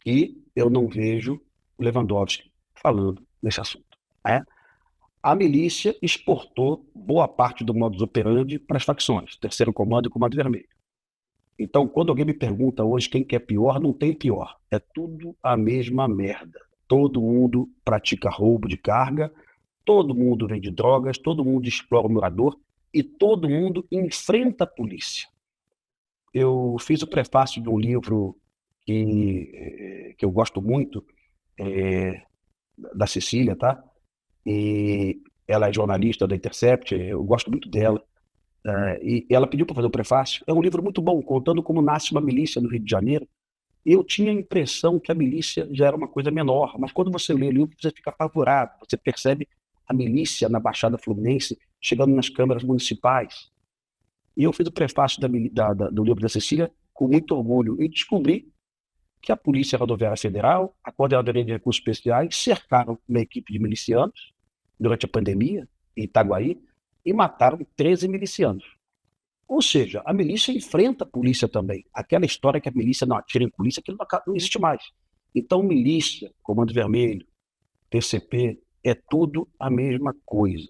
E eu não vejo o Lewandowski falando nesse assunto, né? A milícia exportou boa parte do modus operandi para as facções, Terceiro Comando e Comando Vermelho. Então, quando alguém me pergunta hoje quem que é pior, não tem pior. É tudo a mesma merda. Todo mundo pratica roubo de carga, todo mundo vende drogas, todo mundo explora o morador e todo mundo enfrenta a polícia. Eu fiz o prefácio de um livro que eu gosto muito, é, da Cecília, tá? E ela é jornalista da Intercept, eu gosto muito dela. E ela pediu para fazer o prefácio. É um livro muito bom, contando como nasce uma milícia no Rio de Janeiro. Eu tinha a impressão que a milícia já era uma coisa menor, mas quando você lê o livro, você fica apavorado. Você percebe a milícia na Baixada Fluminense chegando nas câmaras municipais. E eu fiz o prefácio do livro da Cecília com muito orgulho e descobri que a Polícia Rodoviária Federal, a Coordenadoria de Recursos Especiais, cercaram uma equipe de milicianos durante a pandemia, em Itaguaí, e mataram 13 milicianos. Ou seja, a milícia enfrenta a polícia também. Aquela história que a milícia não atira em polícia, aquilo não existe mais. Então, milícia, Comando Vermelho, TCP, é tudo a mesma coisa.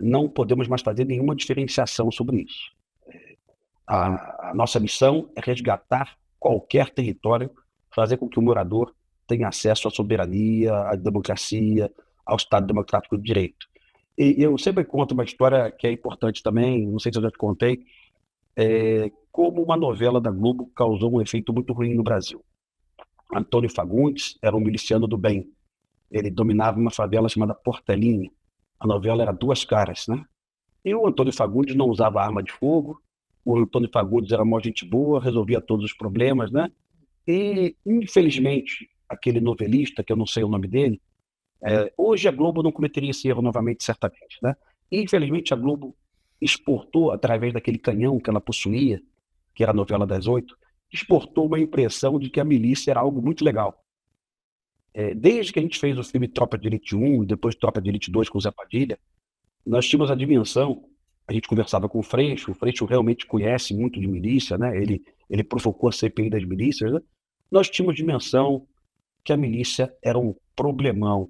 Não podemos mais fazer nenhuma diferenciação sobre isso. A nossa missão é resgatar qualquer território, fazer com que o morador tenha acesso à soberania, à democracia, ao Estado Democrático de Direito. E eu sempre conto uma história que é importante também, não sei se eu já te contei, como uma novela da Globo causou um efeito muito ruim no Brasil. Antônio Fagundes era um miliciano do bem. Ele dominava uma favela chamada Portelinha. A novela era Duas Caras, né? E o Antônio Fagundes não usava arma de fogo, o Antônio Fagundes era uma gente boa, resolvia todos os problemas, né? E, infelizmente, aquele novelista, que eu não sei o nome dele, hoje a Globo não cometeria esse erro novamente, certamente, né? Infelizmente, a Globo exportou, através daquele canhão que ela possuía, que era a novela das 8, exportou uma impressão de que a milícia era algo muito legal. Desde que a gente fez o filme Tropa de Elite 1 e depois Tropa de Elite 2 com o Zé Padilha, nós tínhamos a dimensão, a gente conversava com o Freixo realmente conhece muito de milícia, né? Ele provocou a CPI das milícias, né? Nós tínhamos dimensão que a milícia era um problemão.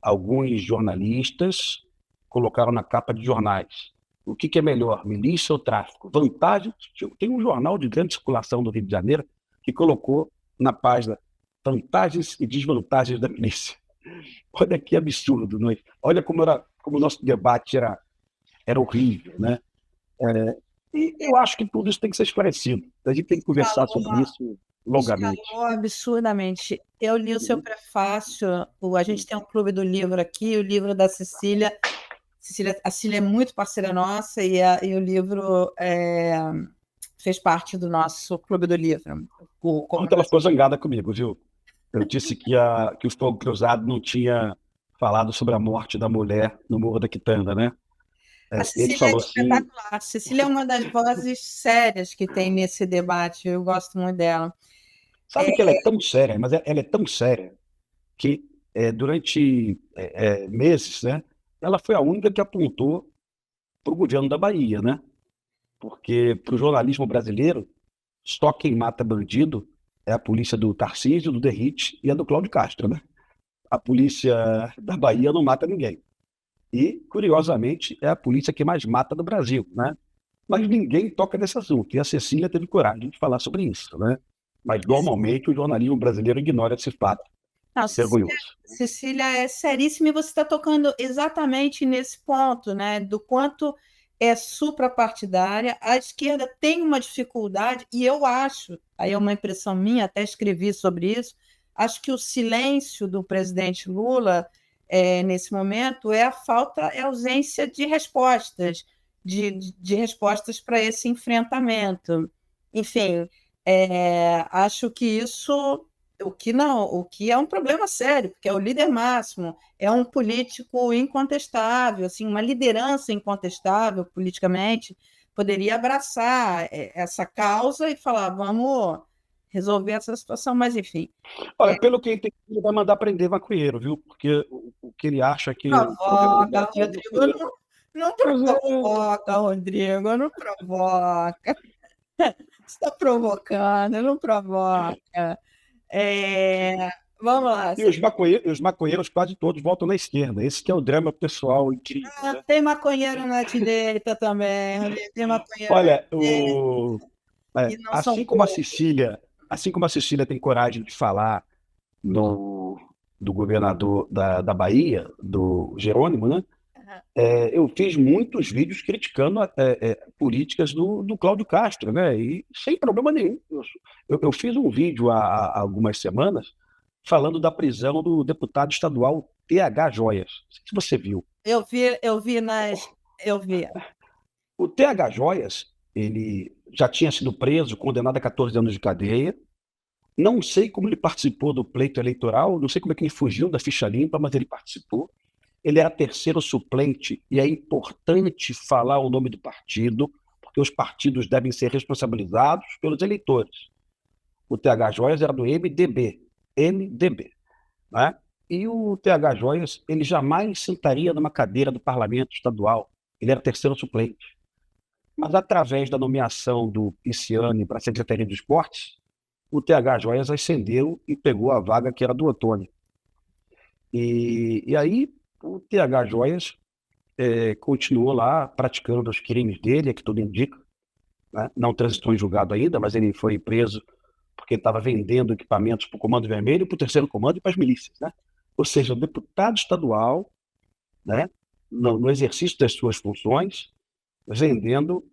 Alguns jornalistas colocaram na capa de jornais. O que é melhor, milícia ou tráfico? Vantagens. Tem um jornal de grande circulação do Rio de Janeiro que colocou na página vantagens e desvantagens da milícia. Olha que absurdo, não é? Olha como o nosso debate era horrível, né? E eu acho que tudo isso tem que ser esclarecido. A gente tem que conversar sobre isso longamente. Escalou absurdamente. Eu li o seu prefácio, a gente tem um clube do livro aqui, o livro da Cecília. A Cecília é muito parceira nossa e o livro fez parte do nosso clube do livro. Ontem ela ficou zangada comigo, viu? Eu disse que o Fogo Cruzado não tinha falado sobre a morte da mulher no Morro da Quitanda, né? A Ele Cecília é falou assim, espetacular. A Cecília é uma das vozes sérias que tem nesse debate. Eu gosto muito dela. sabe que ela é tão séria, mas ela é tão séria que durante meses, né, ela foi a única que apontou para o governo da Bahia, né? Porque para o jornalismo brasileiro, só quem mata bandido é a polícia do Tarcísio, do Derrite e a do Cláudio Castro, né? A polícia da Bahia não mata ninguém. E, curiosamente, é a polícia que mais mata no Brasil, né? Mas ninguém toca nesse assunto. E a Cecília teve coragem de falar sobre isso, né? Mas, normalmente, o jornalismo brasileiro ignora esse fato Não, vergonhoso. Cecília é seríssima e você está tocando exatamente nesse ponto, né? Do quanto é suprapartidária. A esquerda tem uma dificuldade, e eu acho, aí é uma impressão minha, até escrevi sobre isso, acho que o silêncio do presidente Lula nesse momento é a ausência de respostas, de respostas para esse enfrentamento. Enfim, acho que isso o que é um problema sério, porque é o líder máximo, é um político incontestável, assim, uma liderança incontestável politicamente, poderia abraçar essa causa e falar, vamos resolver essa situação, mas enfim. Olha, pelo que entendi, ele vai mandar prender maconheiro, viu? Porque o que ele acha é que o problema do Provoca, Brasil é Rodrigo, maconheiro. não Mas provoca, Rodrigo, não provoca. Você está provocando, não provoca. É, vamos lá. e os maconheiros quase todos votam na esquerda. Esse que é o drama pessoal incrível, né? Tem maconheiro na direita também, Rodrigo, tem maconheiro na Olha, direita, e não são poucos. Assim como a Cecília tem coragem de falar no, do governador da Bahia, do Jerônimo, né? Eu fiz muitos vídeos criticando políticas do Cláudio Castro, né? E sem problema nenhum. Eu fiz um vídeo há algumas semanas falando da prisão do deputado estadual TH Joias. Não sei se você viu. Eu vi eu vi. O TH Joias, ele já tinha sido preso, condenado a 14 anos de cadeia. Não sei como ele participou do pleito eleitoral, não sei como é que ele fugiu da ficha limpa, mas ele participou. Ele era terceiro suplente, e é importante falar o nome do partido, porque os partidos devem ser responsabilizados pelos eleitores. O TH Joias era do MDB, né? E o TH Joias, ele jamais sentaria numa cadeira do parlamento estadual, ele era terceiro suplente. Mas através da nomeação do Pisciani para a Secretaria de Esportes, o TH Joias ascendeu e pegou a vaga que era do Ottoni. E aí o TH Joias continuou lá praticando os crimes dele, é que tudo indica, né? Não transitou em julgado ainda, mas ele foi preso porque estava vendendo equipamentos para o Comando Vermelho, para o Terceiro Comando e para as milícias, né? Ou seja, o deputado estadual, né, no exercício das suas funções, vendendo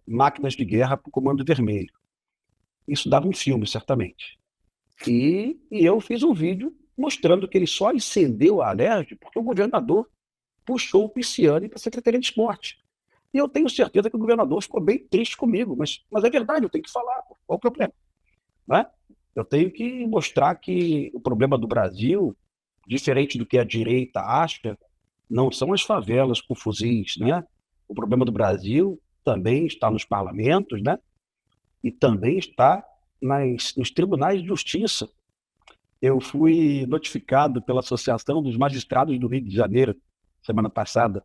máquinas de guerra para o Comando Vermelho. Isso dava um filme, certamente. E eu fiz um vídeo mostrando que ele só incendeu a Alerj porque o governador puxou o Pisciani para a Secretaria de Esporte. E eu tenho certeza que o governador ficou bem triste comigo, mas é verdade, eu tenho que falar. Qual o problema? Né? Eu tenho que mostrar que o problema do Brasil, diferente do que a direita acha, não são as favelas com fuzis, né? O problema do Brasil também está nos parlamentos, né? E também está nos tribunais de justiça. Eu fui notificado pela Associação dos Magistrados do Rio de Janeiro, semana passada.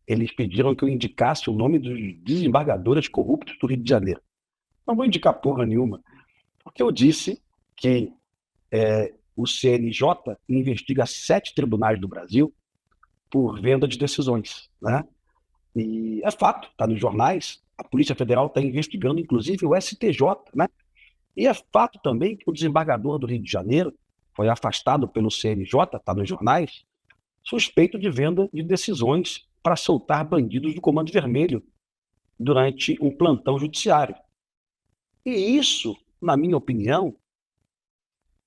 Eles pediram que eu indicasse o nome dos desembargadores corruptos do Rio de Janeiro. Não vou indicar porra nenhuma, porque eu disse que o CNJ investiga 7 tribunais do Brasil por venda de decisões, né? E é fato, está nos jornais, a Polícia Federal está investigando, inclusive, o STJ, né? E é fato também que o desembargador do Rio de Janeiro foi afastado pelo CNJ, está nos jornais, suspeito de venda de decisões para soltar bandidos do Comando Vermelho durante um plantão judiciário. E isso, na minha opinião,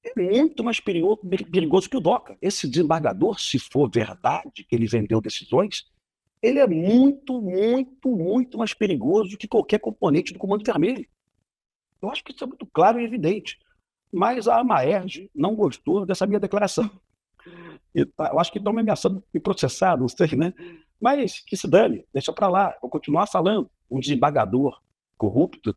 é muito mais perigoso que o DOCA. Esse desembargador, se for verdade que ele vendeu decisões, ele é muito, muito, muito mais perigoso que qualquer componente do Comando Vermelho. Eu acho que isso é muito claro e evidente. Mas a Amaerj não gostou dessa minha declaração. Eu acho que estão me ameaçando me processar, não sei, né? Mas que se dane, deixa para lá, vou continuar falando. Um desembargador corrupto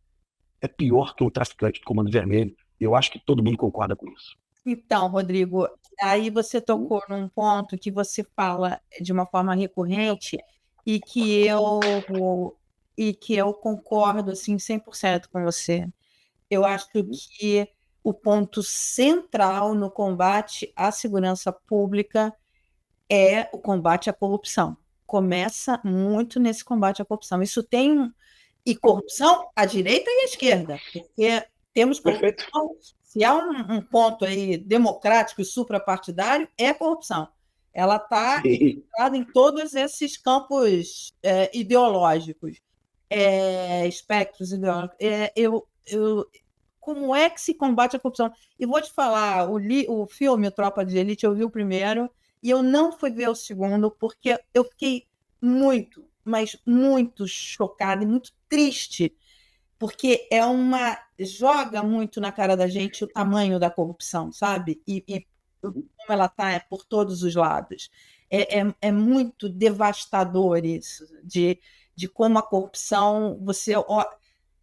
é pior que um traficante do Comando Vermelho. Eu acho que todo mundo concorda com isso. Então, Rodrigo, aí você tocou num ponto que você fala de uma forma recorrente e que eu concordo assim 100% com você. Eu acho que o ponto central no combate à segurança pública é o combate à corrupção. Começa muito nesse combate à corrupção. Isso tem e corrupção à direita e à esquerda, porque temos Perfeito. corrupção. Se há um ponto aí democrático e suprapartidário, é a corrupção. Ela está infiltrada em todos esses campos ideológicos, espectros ideológicos. Como é que se combate a corrupção? E vou te falar, o filme Tropa de Elite eu vi o primeiro e eu não fui ver o segundo porque eu fiquei muito, mas muito chocada e muito triste porque joga muito na cara da gente o tamanho da corrupção, sabe? E como ela está por todos os lados. É muito devastador isso, de como a corrupção,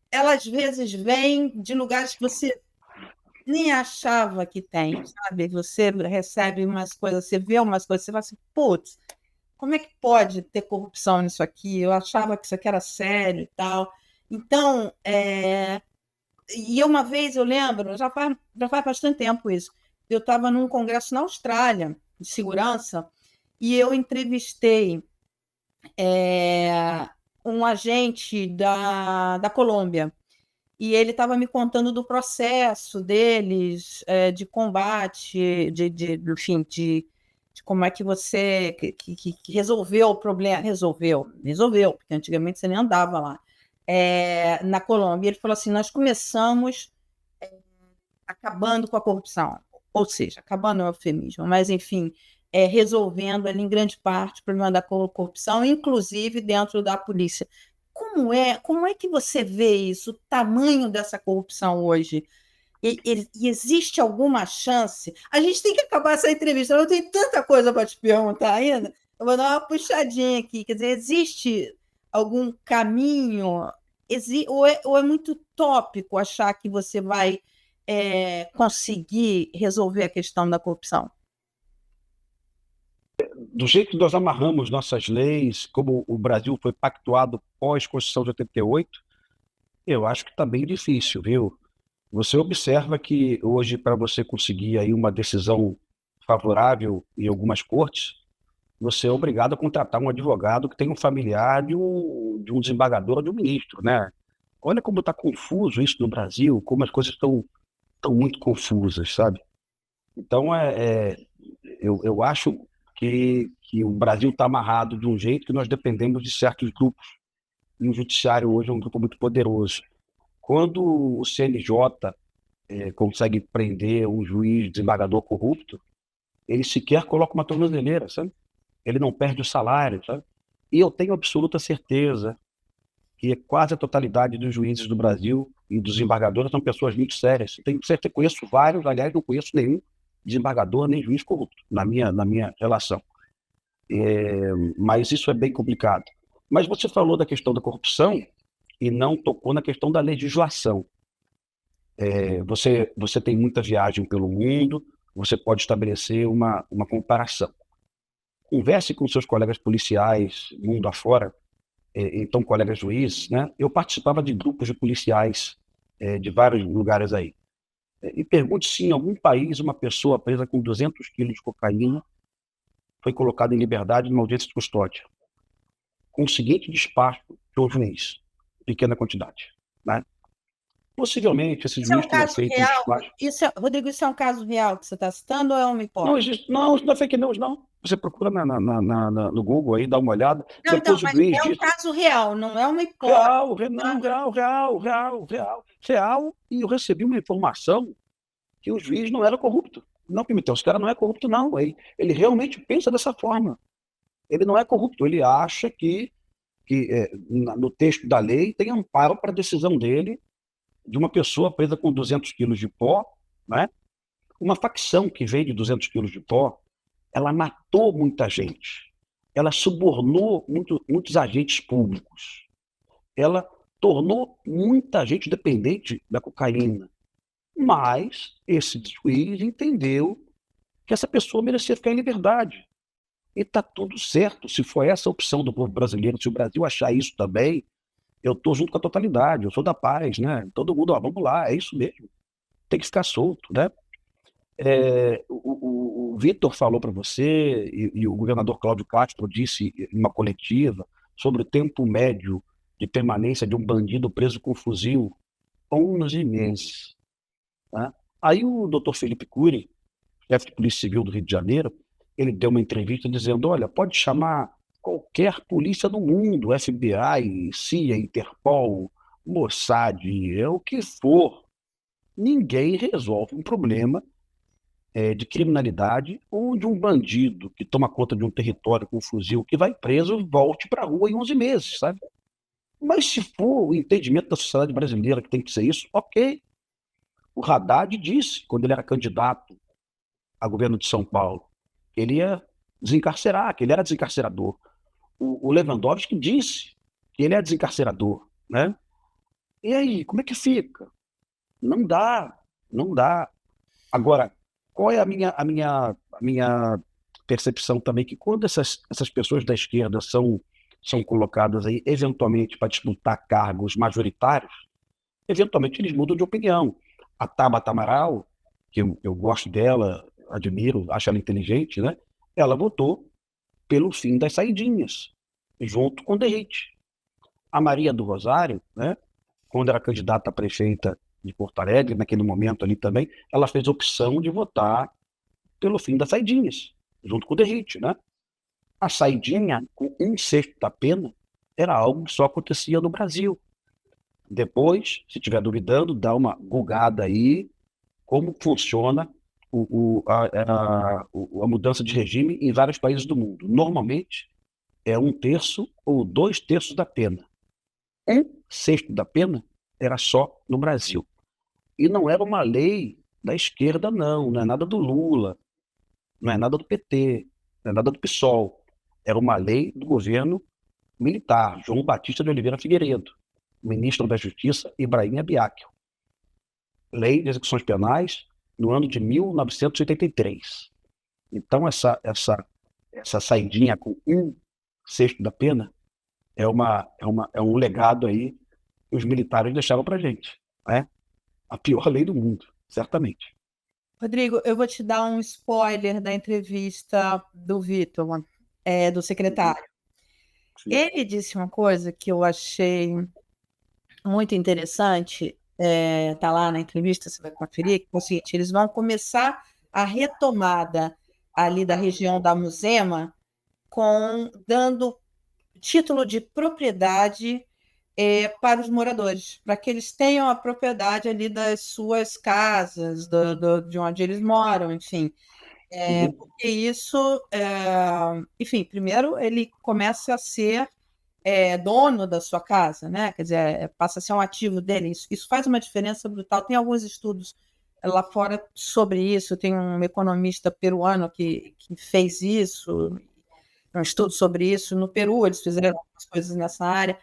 ela às vezes vem de lugares que você nem achava que tem, sabe? Você recebe umas coisas, você vê umas coisas, você fala assim, putz, como é que pode ter corrupção nisso aqui? Eu achava que isso aqui era sério e tal. Então, e uma vez eu lembro, já faz bastante tempo isso, eu estava num congresso na Austrália, de segurança, e eu entrevistei um agente da Colômbia. E ele estava me contando do processo deles, de combate, enfim, de como é que você que resolveu o problema. Resolveu, porque antigamente você nem andava lá, na Colômbia. Ele falou assim: nós começamos acabando com a corrupção, ou seja, acabando é um eufemismo, mas enfim, resolvendo ali em grande parte o problema da corrupção, inclusive dentro da polícia. Como é que você vê isso, o tamanho dessa corrupção hoje? E existe alguma chance? A gente tem que acabar essa entrevista, eu tenho tanta coisa para te perguntar ainda. Eu vou dar uma puxadinha aqui. Quer dizer, existe algum caminho? Ou é muito tópico achar que você vai conseguir resolver a questão da corrupção? Do jeito que nós amarramos nossas leis, como o Brasil foi pactuado pós-Constituição de 88, eu acho que está bem difícil, viu? Você observa que hoje, para você conseguir aí uma decisão favorável em algumas cortes, você é obrigado a contratar um advogado que tenha um familiar de um desembargador ou de um ministro, né? Olha como está confuso isso no Brasil, como as coisas estão muito confusas, sabe? Então, eu acho que o Brasil está amarrado de um jeito que nós dependemos de certos grupos. E o judiciário hoje é um grupo muito poderoso. Quando o CNJ consegue prender um juiz desembargador corrupto, ele sequer coloca uma tornozeleira, sabe? Ele não perde o salário, sabe? E eu tenho absoluta certeza que quase a totalidade dos juízes do Brasil e dos desembargadores são pessoas muito sérias. Tenho certeza, conheço vários, aliás, não conheço nenhum desembargador nem juiz corrupto na minha relação. Mas isso é bem complicado. Mas você falou da questão da corrupção e não tocou na questão da legislação. Você tem muita viagem pelo mundo, você pode estabelecer uma comparação. Converse com seus colegas policiais, mundo afora, então colegas juízes, né? Eu participava de grupos de policiais de vários lugares aí. E pergunte se em algum país uma pessoa presa com 200 quilos de cocaína foi colocada em liberdade numa audiência de custódia, com o seguinte despacho de um juiz, pequena quantidade, né? Possivelmente esse Isso é juiz um tenha caso feito um real? despacho. Rodrigo, isso é um caso real que você está citando ou é uma Não hipótese? existe, não, isso não é fake news, não. Você procura no Google aí, dá uma olhada. Não, então, Depois o mas juiz é um diz caso real, não é uma hipótese. real, não, real. E eu recebi uma informação que o juiz não era corrupto. Não, Pimentel, esse cara não é corrupto, não. Ele realmente pensa dessa forma. Ele não é corrupto, ele acha que no texto da lei tem amparo para a decisão dele de uma pessoa presa com 200 quilos de pó, né? Uma facção que vende 200 quilos de pó, ela matou muita gente, ela subornou muitos agentes públicos, ela tornou muita gente dependente da cocaína. Mas esse juiz entendeu que essa pessoa merecia ficar em liberdade. E está tudo certo. Se for essa a opção do povo brasileiro, se o Brasil achar isso também, eu estou junto com a totalidade, eu sou da paz, né? Todo mundo, ó, vamos lá, é isso mesmo. Tem que ficar solto, né? O Vitor falou para você, e o governador Cláudio Castro disse em uma coletiva sobre o tempo médio de permanência de um bandido preso com fuzil, 11 meses. Tá? Aí o doutor Felipe Cury, chefe de Polícia Civil do Rio de Janeiro, ele deu uma entrevista dizendo, olha, pode chamar qualquer polícia do mundo, FBI, CIA, Interpol, Mossad, o que for, ninguém resolve um problema de criminalidade onde um bandido que toma conta de um território com um fuzil que vai preso volte para a rua em 11 meses, sabe? Mas se for o entendimento da sociedade brasileira que tem que ser isso, ok. O Haddad disse, quando ele era candidato a governo de São Paulo, que ele ia desencarcerar, que ele era desencarcerador. O Lewandowski disse que ele é desencarcerador, né? E aí, como é que fica? Não dá, não dá. Agora, qual é a minha percepção também? Que quando essas pessoas da esquerda são colocadas aí, eventualmente, para disputar cargos majoritários, eventualmente eles mudam de opinião. A Tabata Amaral, que eu gosto dela, admiro, acho ela inteligente, né? Ela votou pelo fim das saidinhas, junto com o Derrite. A Maria do Rosário, né? Quando era candidata a prefeita de Porto Alegre, naquele momento ali também, ela fez a opção de votar pelo fim das saidinhas, junto com o Derrite, né? A saidinha, com um sexto da pena, era algo que só acontecia no Brasil. Depois, se estiver duvidando, dá uma gulgada aí, como funciona a mudança de regime em vários países do mundo. Normalmente, é um terço ou dois terços da pena. Um sexto da pena era só no Brasil. E não era uma lei da esquerda, não. Não é nada do Lula, não é nada do PT, não é nada do PSOL. Era uma lei do governo militar, João Batista de Oliveira Figueiredo, ministro da Justiça, Ibrahim Abiaquio. Lei de execuções penais no ano de 1983. Então, essa saidinha com um sexto da pena é um legado aí que os militares deixaram para a gente. Né? A pior lei do mundo, certamente. Rodrigo, eu vou te dar um spoiler da entrevista do Vitor, do Uhum. secretário. Sim. Ele disse uma coisa que eu achei muito interessante, tá lá na entrevista, você vai conferir, que é o seguinte, eles vão começar a retomada ali da região da Muzema dando título de propriedade para os moradores, para que eles tenham a propriedade ali das suas casas, de onde eles moram, enfim. Uhum. Porque isso, enfim, primeiro ele começa a ser dono da sua casa, né? Quer dizer, passa a ser um ativo dele. Isso faz uma diferença brutal. Tem alguns estudos lá fora sobre isso. Tem um economista peruano que fez isso, um estudo sobre isso. No Peru, eles fizeram algumas coisas nessa área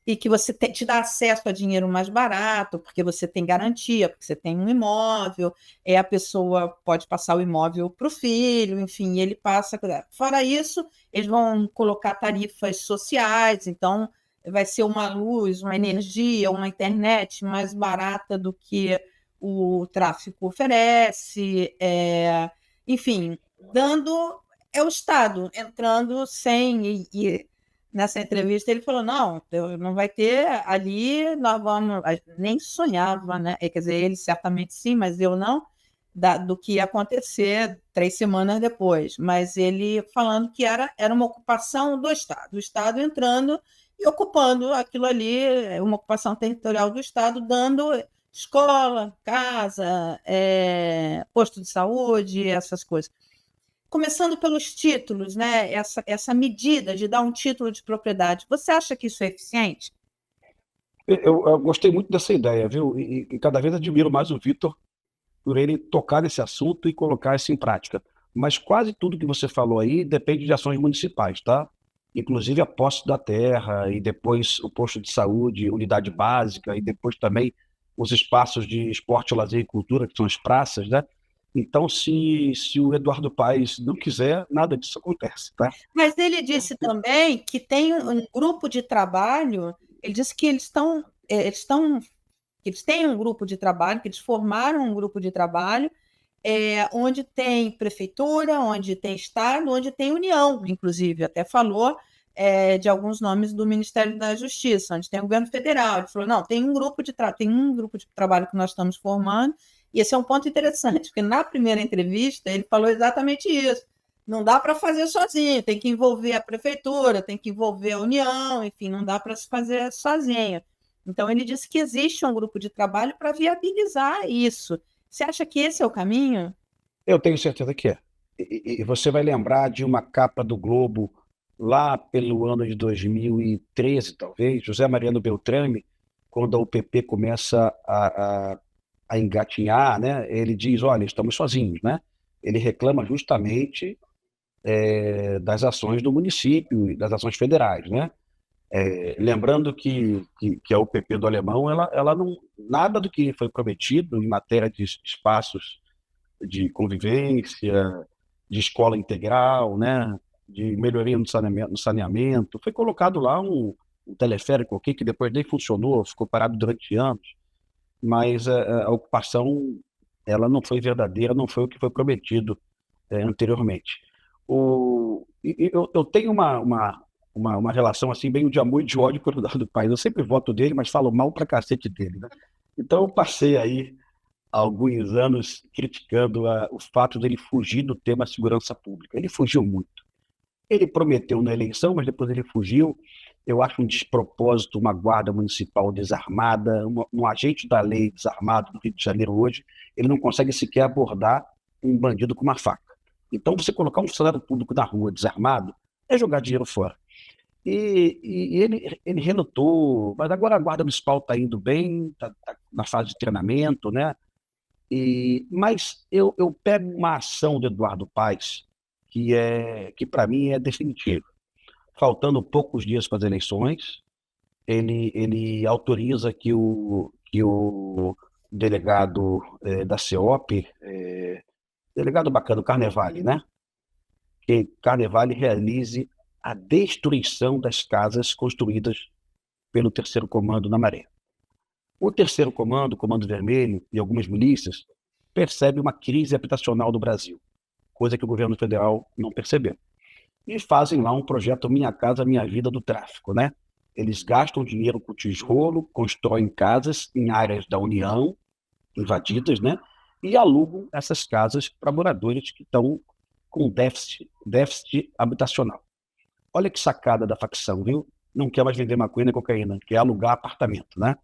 e que você te dá acesso a dinheiro mais barato, porque você tem garantia, porque você tem um imóvel, a pessoa pode passar o imóvel para o filho, enfim, ele passa. Fora isso, eles vão colocar tarifas sociais, então vai ser uma luz, uma energia, uma internet mais barata do que o tráfico oferece, enfim, dando. É o Estado entrando sem. Nessa entrevista ele falou, não vai ter ali, nós vamos, nem sonhava, né? Quer dizer, ele certamente sim, mas eu não, do que ia acontecer 3 semanas depois. Mas ele falando que era uma ocupação do Estado, o Estado entrando e ocupando aquilo ali, uma ocupação territorial do Estado, dando escola, casa, posto de saúde, essas coisas. Começando pelos títulos, né? Essa medida de dar um título de propriedade. Você acha que isso é eficiente? Eu gostei muito dessa ideia, viu? E cada vez admiro mais o Vitor por ele tocar nesse assunto e colocar isso em prática. Mas quase tudo que você falou aí depende de ações municipais, tá? Inclusive a posse da terra, e depois o posto de saúde, unidade básica, e depois também os espaços de esporte, lazer e cultura, que são as praças, né? Então, se o Eduardo Paes não quiser, nada disso acontece, tá? Mas ele disse também que tem um grupo de trabalho. Ele disse que eles têm um grupo de trabalho, que eles formaram um grupo de trabalho, onde tem prefeitura, onde tem estado, onde tem união, inclusive, até falou de alguns nomes do Ministério da Justiça, onde tem o governo federal. Ele falou, não, tem um grupo de trabalho que nós estamos formando, e esse é um ponto interessante, porque na primeira entrevista ele falou exatamente isso. Não dá para fazer sozinho, tem que envolver a prefeitura, tem que envolver a União, enfim, não dá para se fazer sozinho. Então, ele disse que existe um grupo de trabalho para viabilizar isso. Você acha que esse é o caminho? Eu tenho certeza que é. E você vai lembrar de uma capa do Globo lá pelo ano de 2013, talvez, José Mariano Beltrame, quando a UPP começa a engatinhar, né, ele diz, olha, estamos sozinhos, né? Ele reclama justamente das ações do município e das ações federais, né? Lembrando que a UPP do Alemão, ela não, nada do que foi prometido em matéria de espaços de convivência, de escola integral, né, de melhoria no saneamento, foi colocado lá um teleférico aqui que depois nem funcionou, ficou parado durante anos, mas a ocupação ela não foi verdadeira, não foi o que foi prometido anteriormente. Eu tenho uma relação assim, bem de amor e de ódio com o Eduardo Paes. Eu sempre voto dele, mas falo mal pra cacete dele, né? Então eu passei aí alguns anos criticando o fato dele fugir do tema segurança pública. Ele fugiu muito. Ele prometeu na eleição, mas depois ele fugiu. Eu acho um despropósito uma guarda municipal desarmada, um agente da lei desarmado no Rio de Janeiro hoje, ele não consegue sequer abordar um bandido com uma faca. Então, você colocar um funcionário público na rua desarmado é jogar dinheiro fora. E ele relutou, mas agora a guarda municipal está indo bem, está na fase de treinamento, né? Mas eu pego uma ação do Eduardo Paes que para mim é definitiva. Faltando poucos dias para as eleições, ele autoriza que o delegado da CEOP, delegado bacana, o Carnevale, né? Que Carnevale realize a destruição das casas construídas pelo Terceiro Comando na Maré. O Terceiro Comando, o Comando Vermelho e algumas milícias percebem uma crise habitacional do Brasil, coisa que o governo federal não percebeu. E fazem lá um projeto Minha Casa Minha Vida do tráfico, né? Eles gastam dinheiro com tijolo, constroem casas em áreas da União, invadidas, né? E alugam essas casas para moradores que estão com déficit habitacional. Olha que sacada da facção, viu? Não quer mais vender maconha nem cocaína, quer alugar apartamento, né?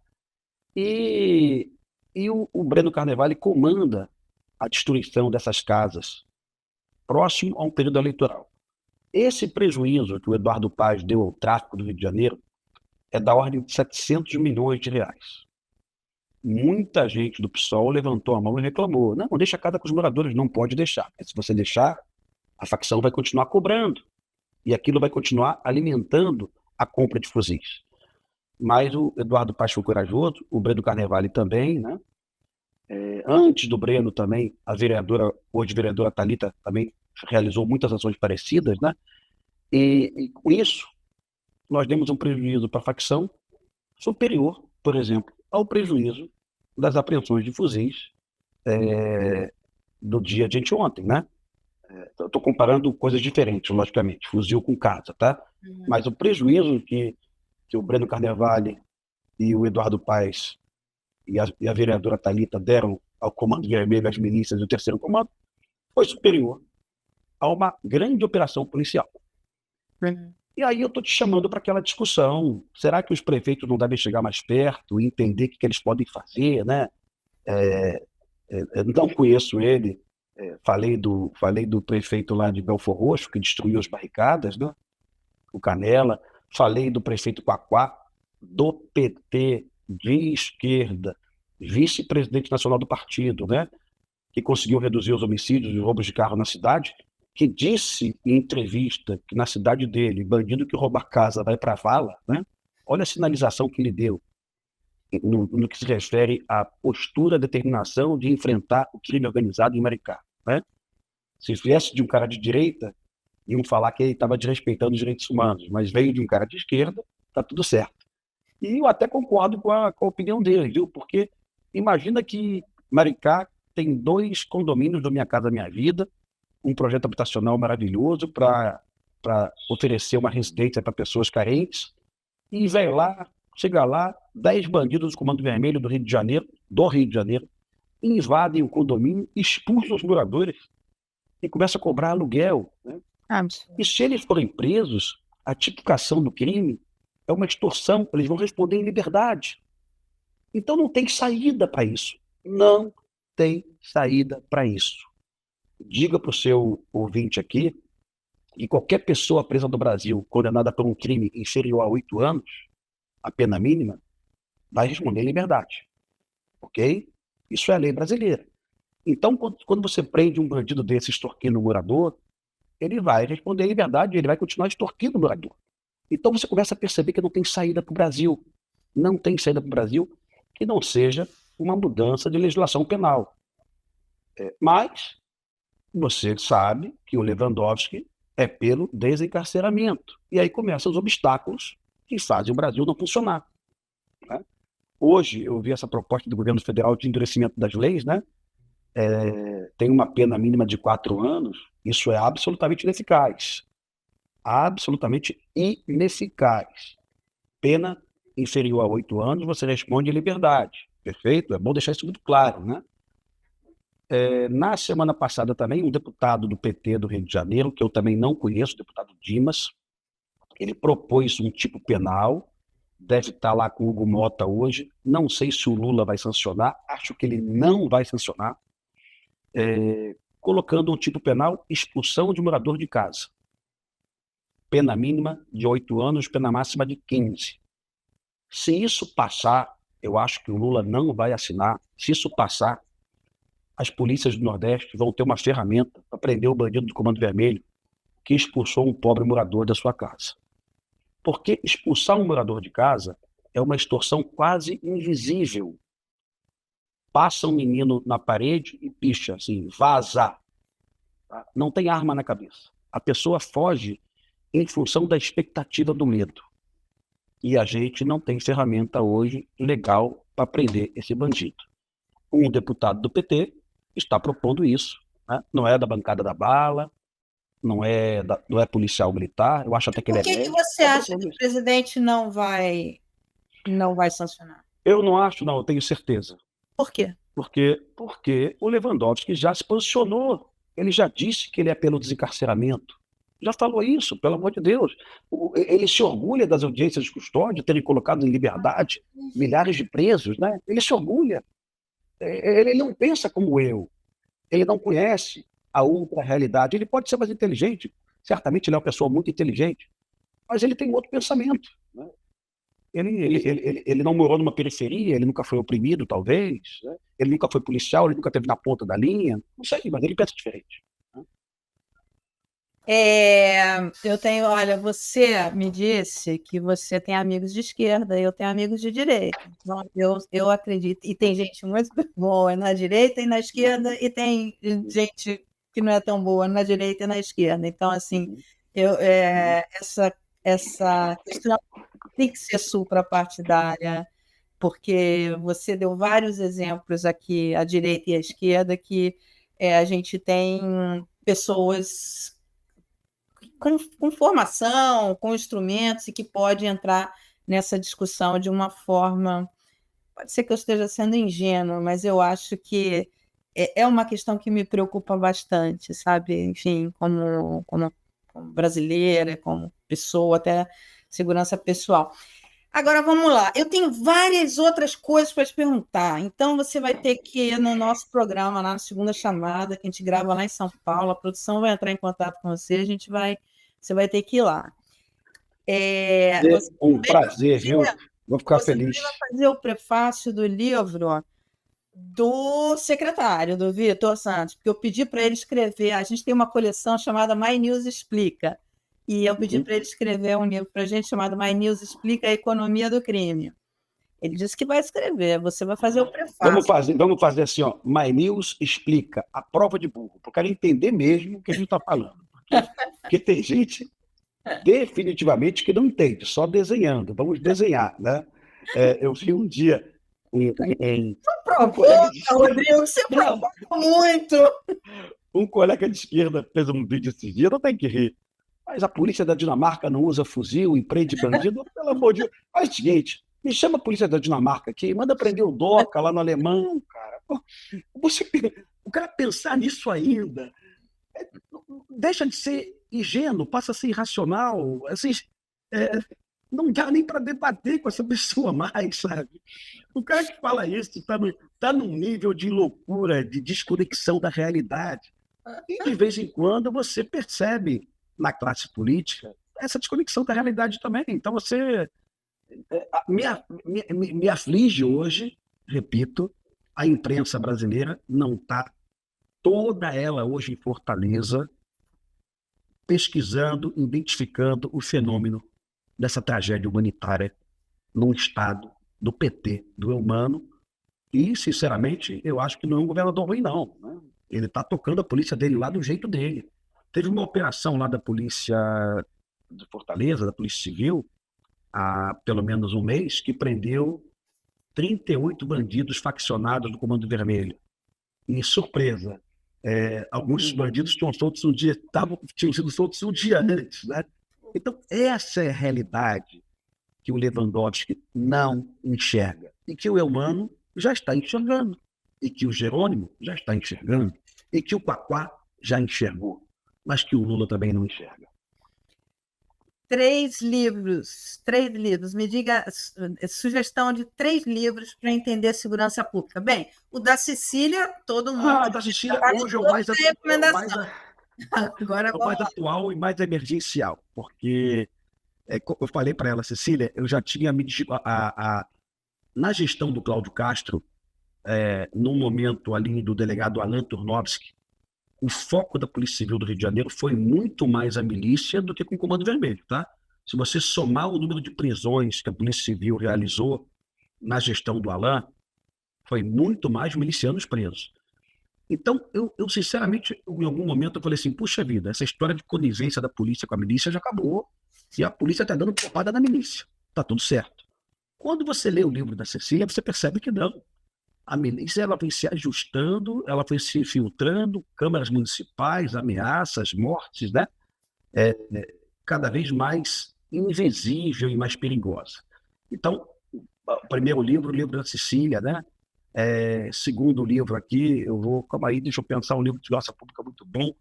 E, e o Breno Carnevale comanda a destruição dessas casas próximo a um período eleitoral. Esse prejuízo que o Eduardo Paes deu ao tráfico do Rio de Janeiro é da ordem de 700 milhões de reais. Muita gente do PSOL levantou a mão e reclamou. Não deixa a casa com os moradores, não pode deixar. Se você deixar, a facção vai continuar cobrando. E aquilo vai continuar alimentando a compra de fuzis. Mas o Eduardo Paes foi corajoso, o Breno Carnevale também, né? Antes do Breno também, hoje vereadora Thalita também realizou muitas ações parecidas, né? E com isso, nós demos um prejuízo para a facção superior, por exemplo, ao prejuízo das apreensões de fuzis do dia de anteontem, né? Estou comparando coisas diferentes, logicamente, fuzil com casa, tá? Mas o prejuízo que o Breno Carnevale e o Eduardo Paes e a vereadora Thalita deram ao Comando Vermelho, às milícias do Terceiro Comando, foi superior a uma grande operação policial. E aí eu estou te chamando para aquela discussão. Será que os prefeitos não devem chegar mais perto e entender o que eles podem fazer, né? Não conheço ele. Falei do prefeito lá de Belford Roxo, que destruiu as barricadas, né? O Canela. Falei do prefeito Quaquá, do PT, de esquerda, vice-presidente nacional do partido, né? Que conseguiu reduzir os homicídios e roubos de carro na cidade, que disse em entrevista que na cidade dele, bandido que rouba casa vai para a vala, né? Olha a sinalização que ele deu no que se refere à postura, determinação de enfrentar o crime organizado em Maricá, né? Se viesse de um cara de direita, iam falar que ele estava desrespeitando os direitos humanos, mas veio de um cara de esquerda, tá tudo certo. E eu até concordo com a opinião dele, viu? Porque imagina que Maricá tem 2 condomínios do Minha Casa Minha Vida, um projeto habitacional maravilhoso para oferecer uma residência para pessoas carentes, e chega lá, 10 bandidos do Comando Vermelho do Rio de Janeiro, invadem o condomínio, expulsam os moradores e começam a cobrar aluguel, né? E se eles forem presos, a tipificação do crime é uma extorsão, eles vão responder em liberdade. Então não tem saída para isso. Não tem saída para isso. Diga para o seu ouvinte aqui E qualquer pessoa presa no Brasil, condenada por um crime inferior a 8 anos, a pena mínima, vai responder em liberdade. Ok? Isso é a lei brasileira. Então, quando você prende um bandido desse extorquindo um morador, ele vai responder em liberdade, ele vai continuar extorquindo o morador. Então você começa a perceber que não tem saída para o Brasil. Não tem saída para o Brasil que não seja uma mudança de legislação penal. Mas você sabe que o Lewandowski é pelo desencarceramento. E aí começam os obstáculos que fazem o Brasil não funcionar. Né? Hoje eu vi essa proposta do governo federal de endurecimento das leis, né? Tem uma pena mínima de 4 anos, isso é absolutamente ineficaz. Absolutamente ineficaz. Pena inferior a 8 anos, você responde em liberdade. Perfeito? É bom deixar isso muito claro, né? Na semana passada também, um deputado do PT do Rio de Janeiro, que eu também não conheço, o deputado Dimas, ele propôs um tipo penal, deve estar lá com o Hugo Mota hoje, não sei se o Lula vai sancionar, acho que ele não vai sancionar, colocando um tipo penal, expulsão de morador de casa. Pena mínima de 8 anos, pena máxima de 15. Se isso passar, eu acho que o Lula não vai assinar. Se isso passar, as polícias do Nordeste vão ter uma ferramenta para prender o bandido do Comando Vermelho que expulsou um pobre morador da sua casa. Porque expulsar um morador de casa é uma extorsão quase invisível. Passa um menino na parede e picha assim, vaza. Tá? Não tem arma na cabeça. A pessoa foge em função da expectativa do medo. E a gente não tem ferramenta hoje legal para prender esse bandido. Um deputado do PT está propondo isso. Né? Não é da bancada da bala, não é policial militar, eu acho até que ele Por é que médico. você acha que o presidente não vai sancionar? Eu não acho, não, eu tenho certeza. Por quê? Porque o Lewandowski já se posicionou. Ele já disse que ele é pelo desencarceramento. Já falou isso, pelo amor de Deus. Ele se orgulha das audiências de custódia, terem colocado em liberdade milhares de presos, né? Ele se orgulha. Ele não pensa como eu. Ele não conhece a outra realidade. Ele pode ser mais inteligente. Certamente ele é uma pessoa muito inteligente. Mas ele tem outro pensamento. Né? Ele não morou numa periferia, ele nunca foi oprimido, talvez. Né? Ele nunca foi policial, ele nunca esteve na ponta da linha. Não sei, mas ele pensa diferente. Né? Olha, você me disse que você tem amigos de esquerda, eu tenho amigos de direita. Então, eu acredito, e tem gente muito boa na direita e na esquerda, e tem gente que não é tão boa na direita e na esquerda. Então, assim, essa questão tem que ser suprapartidária, porque você deu vários exemplos aqui, à direita e à esquerda, que a gente tem pessoas com formação, com instrumentos, e que pode entrar nessa discussão de uma forma. Pode ser que eu esteja sendo ingênua, mas eu acho que é uma questão que me preocupa bastante, sabe? Enfim, como brasileira, como pessoa, até segurança pessoal. Agora vamos lá. Eu tenho várias outras coisas para te perguntar. Então você vai ter que ir no nosso programa, lá na segunda chamada, que a gente grava lá em São Paulo. A produção vai entrar em contato com você, você vai ter que ir lá. Você Um prazer, viu? Vou ficar você feliz. também vai fazer o prefácio do livro do secretário, do Vitor Santos, porque eu pedi para ele escrever. A gente tem uma coleção chamada My News Explica. E eu pedi para ele escrever um livro para a gente chamado My News Explica a Economia do Crime. Ele disse que vai escrever, você vai fazer o prefácio. Vamos fazer assim, ó. My News explica a prova de burro, para o cara entender mesmo o que a gente está falando. Porque tem gente definitivamente que não entende, só desenhando. Vamos desenhar, né? Eu vi um dia Provoca, Rodrigo, você provoca muito. um colega de esquerda fez um vídeo esses dias, não tem que rir. Mas a polícia da Dinamarca não usa fuzil e prende bandido? Pelo amor de Deus. Faz o seguinte, me chama a polícia da Dinamarca aqui, manda prender o Doca lá no Alemão, cara. O cara pensar nisso ainda, deixa de ser ingênuo, passa a ser irracional. Assim, não dá nem para debater com essa pessoa mais, sabe? O cara que fala isso está num nível de loucura, de desconexão da realidade. E de vez em quando você percebe na classe política, essa desconexão da realidade também. Então, me aflige hoje, repito, a imprensa brasileira não está toda ela hoje em Fortaleza pesquisando, identificando o fenômeno dessa tragédia humanitária num estado do PT, do Eumano, e, sinceramente, eu acho que não é um governador ruim, não. Né? Ele está tocando a polícia dele lá do jeito dele. Teve uma operação lá da polícia de Fortaleza, da Polícia Civil, há pelo menos um mês, que prendeu 38 bandidos faccionados do Comando Vermelho. E, surpresa, alguns bandidos tinham sido soltos um dia antes. Né? Então, essa é a realidade que o Lewandowski não enxerga. E que o Eumano já está enxergando. E que o Jerônimo já está enxergando. E que o Quaquá já enxergou. Mas que o Lula também não enxerga. 3 livros. Me diga sugestão de 3 livros para entender segurança pública. Bem, o da Cecília, todo mundo. Da Cecília hoje é o mais atual e mais emergencial. Porque, eu falei para ela, Cecília, eu já tinha na gestão do Cláudio Castro, no momento ali do delegado Alan Turnovski, o foco da Polícia Civil do Rio de Janeiro foi muito mais a milícia do que com o Comando Vermelho, tá? Se você somar o número de prisões que a Polícia Civil realizou na gestão do Alan, foi muito mais milicianos presos. Então, eu sinceramente, em algum momento, eu falei assim, puxa vida, essa história de conivência da polícia com a milícia já acabou, e a polícia está dando porrada na milícia. Tá tudo certo. Quando você lê o livro da Cecília, você percebe que não. A milícia ela foi se ajustando, ela foi se infiltrando, câmaras municipais, ameaças, mortes, né? Cada vez mais invisível e mais perigosa. Então, o primeiro livro, o livro da Cecília, né? Segundo livro aqui, calma aí, deixa eu pensar, um livro de segurança pública muito bom,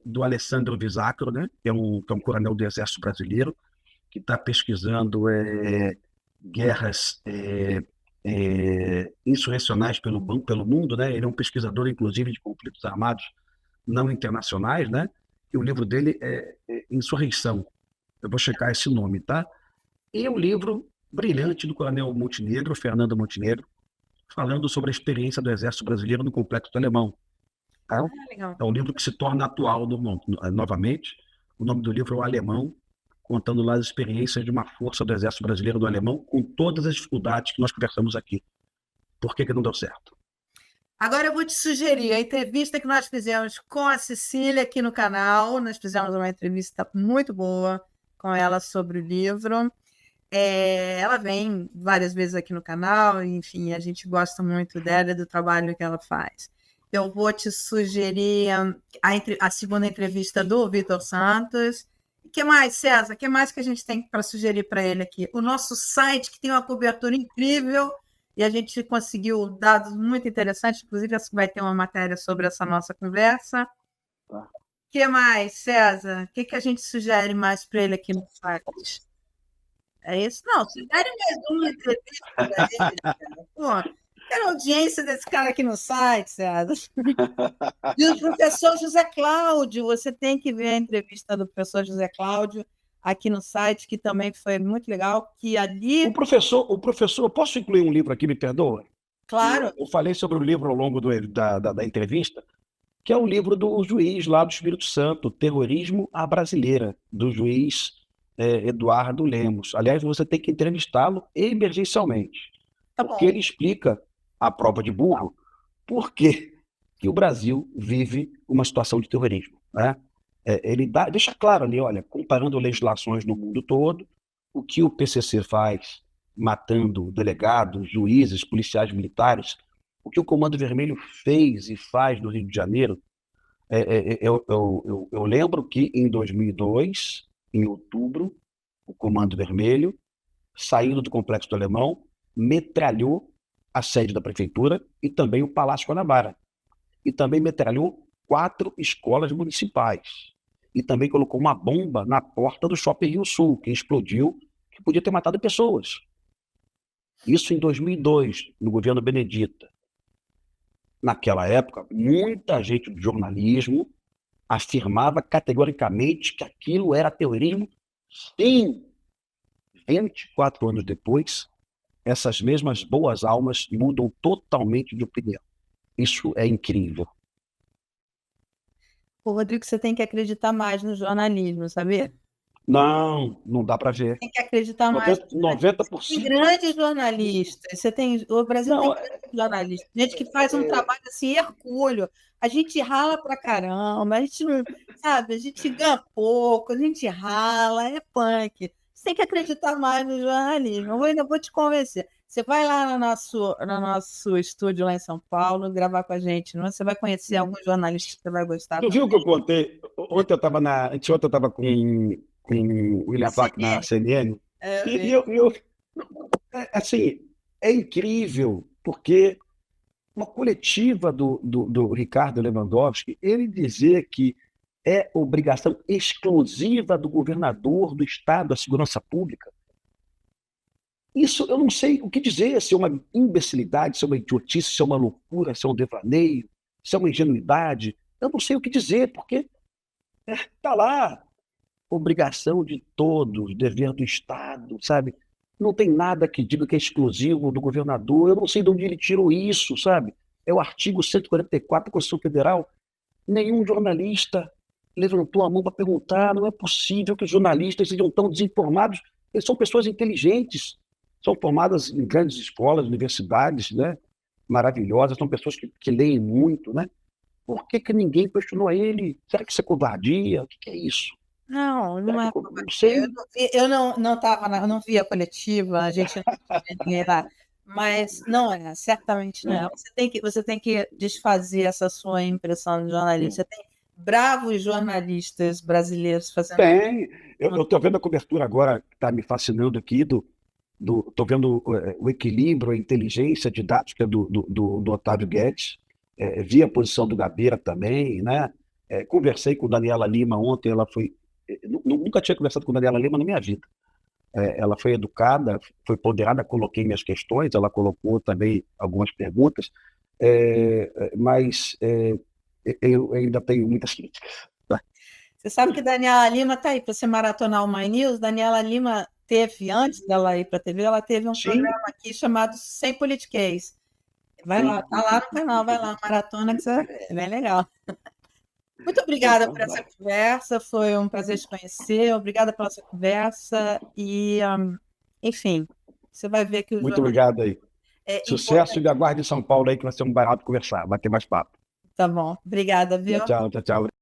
do Alessandro Visacro, né? Que é um coronel do Exército Brasileiro, que está pesquisando guerras insurrecionais pelo mundo, né? Ele é um pesquisador, inclusive, de conflitos armados não internacionais, né? E o livro dele é Insurreição. Eu vou checar esse nome, tá? E o livro brilhante do coronel Montenegro, Fernando Montenegro, falando sobre a experiência do Exército Brasileiro no Complexo Alemão. Tá? É um livro que se torna atual novamente. O nome do livro é O Alemão, contando lá as experiências de uma força do Exército Brasileiro do Alemão, com todas as dificuldades que nós conversamos aqui. Por que não deu certo? Agora eu vou te sugerir a entrevista que nós fizemos com a Cecília aqui no canal. Nós fizemos uma entrevista muito boa com ela sobre o livro. Ela vem várias vezes aqui no canal, enfim, a gente gosta muito dela e do trabalho que ela faz. Eu vou te sugerir a segunda entrevista do Vitor Santos. O que mais, César? O que mais que a gente tem para sugerir para ele aqui? O nosso site, que tem uma cobertura incrível, e a gente conseguiu dados muito interessantes, inclusive vai ter uma matéria sobre essa nossa conversa. O que mais, César? O que a gente sugere mais para ele aqui no site? É isso? Não, sugere mais uma entrevista para ele, cara. Pô, quero audiência desse cara aqui no site, César. E o professor José Cláudio, você tem que ver a entrevista do professor José Cláudio aqui no site, que também foi muito legal, que ali... O professor, posso incluir um livro aqui, me perdoa? Claro. Eu falei sobre o livro ao longo da entrevista, que é o livro do juiz lá do Espírito Santo, Terrorismo à Brasileira, do juiz Eduardo Lemos. Aliás, você tem que entrevistá-lo emergencialmente, porque ele explica, a prova de burro, por que o Brasil vive uma situação de terrorismo. Né? Ele deixa claro ali, olha, comparando legislações no mundo todo, o que o PCC faz matando delegados, juízes, policiais militares, o que o Comando Vermelho fez e faz no Rio de Janeiro. Eu lembro que em 2002, em outubro, o Comando Vermelho, saindo do Complexo do Alemão, metralhou a sede da prefeitura e também o Palácio Guanabara. E também metralhou 4 escolas municipais. E também colocou uma bomba na porta do Shopping Rio Sul, que explodiu, que podia ter matado pessoas. Isso em 2002, no governo Benedita. Naquela época, muita gente do jornalismo afirmava categoricamente que aquilo era terrorismo. Sim, 24 anos depois, essas mesmas boas almas mudam totalmente de opinião. Isso é incrível. Ô, Rodrigo, você tem que acreditar mais no jornalismo, sabia? Não, não dá para ver. Tem que acreditar mais no 90%, jornalismo. Tem 90%. grandes jornalistas. O Brasil tem Não, grandes jornalistas. Gente que faz um trabalho assim, hercúleo. A gente rala pra caramba, a gente não, sabe, a gente ganha pouco, a gente rala, é punk. Você tem que acreditar mais no jornalismo. Ainda vou te convencer. Você vai lá no nosso estúdio lá em São Paulo gravar com a gente, não? Você vai conhecer alguns jornalistas que você vai gostar tu viu o que também. eu contei? Anteontem eu estava com o William Vac na CNN, CNN, eu e vi. assim, é incrível, porque uma coletiva do Ricardo Lewandowski, ele dizer que é obrigação exclusiva do governador do estado da segurança pública. Isso eu não sei o que dizer, se é uma imbecilidade, se é uma idiotice, se é uma loucura, se é um devaneio, se é uma ingenuidade. Eu não sei o que dizer, porque está lá, obrigação de todos, dever do Estado, sabe? Não tem nada que diga que é exclusivo do governador. Eu não sei de onde ele tirou isso, sabe? É o artigo 144 da Constituição Federal. Nenhum jornalista levantou a mão para perguntar. Não é possível que os jornalistas sejam tão desinformados. Eles são pessoas inteligentes, são formadas em grandes escolas, universidades, né? Maravilhosas, são pessoas que leem muito, né? Por que que ninguém questionou ele? Será que isso é covardia? O que é isso? Não, Será não que é não eu sei? não vi, eu não tava eu não vi a coletiva, a gente não tinha ninguém lá, mas não é, certamente não é. Você tem que desfazer essa sua impressão de jornalista. Você tem bravos jornalistas brasileiros fazendo Tem. Eu estou vendo a cobertura agora, que está me fascinando aqui, estou vendo o equilíbrio, a inteligência didática do Otávio Guedes, vi a posição do Gabeira também, né? Conversei com Daniela Lima ontem, ela foi. Nunca tinha conversado com Daniela Lima na minha vida. Ela foi educada, foi ponderada, coloquei minhas questões, ela colocou também algumas perguntas, mas eu ainda tenho muitas críticas. Tá? Você sabe que Daniela Lima está aí para você maratonar o My News. Daniela Lima teve, antes dela ir para a TV, ela teve um Sim, programa aqui chamado Sem Politiquês. Vai lá, sim. tá lá no canal, vai lá, maratona que você vai ver, é bem legal. Muito obrigada Então, por essa conversa, foi um prazer te conhecer. Obrigada pela sua conversa e, enfim, você vai ver que o muito jornalismo obrigado aí. é Sucesso e me importante. aguarde em São Paulo aí, que vai ser um barato conversar, vai ter mais papo. Tá bom, obrigada, viu? Tchau, tchau, tchau.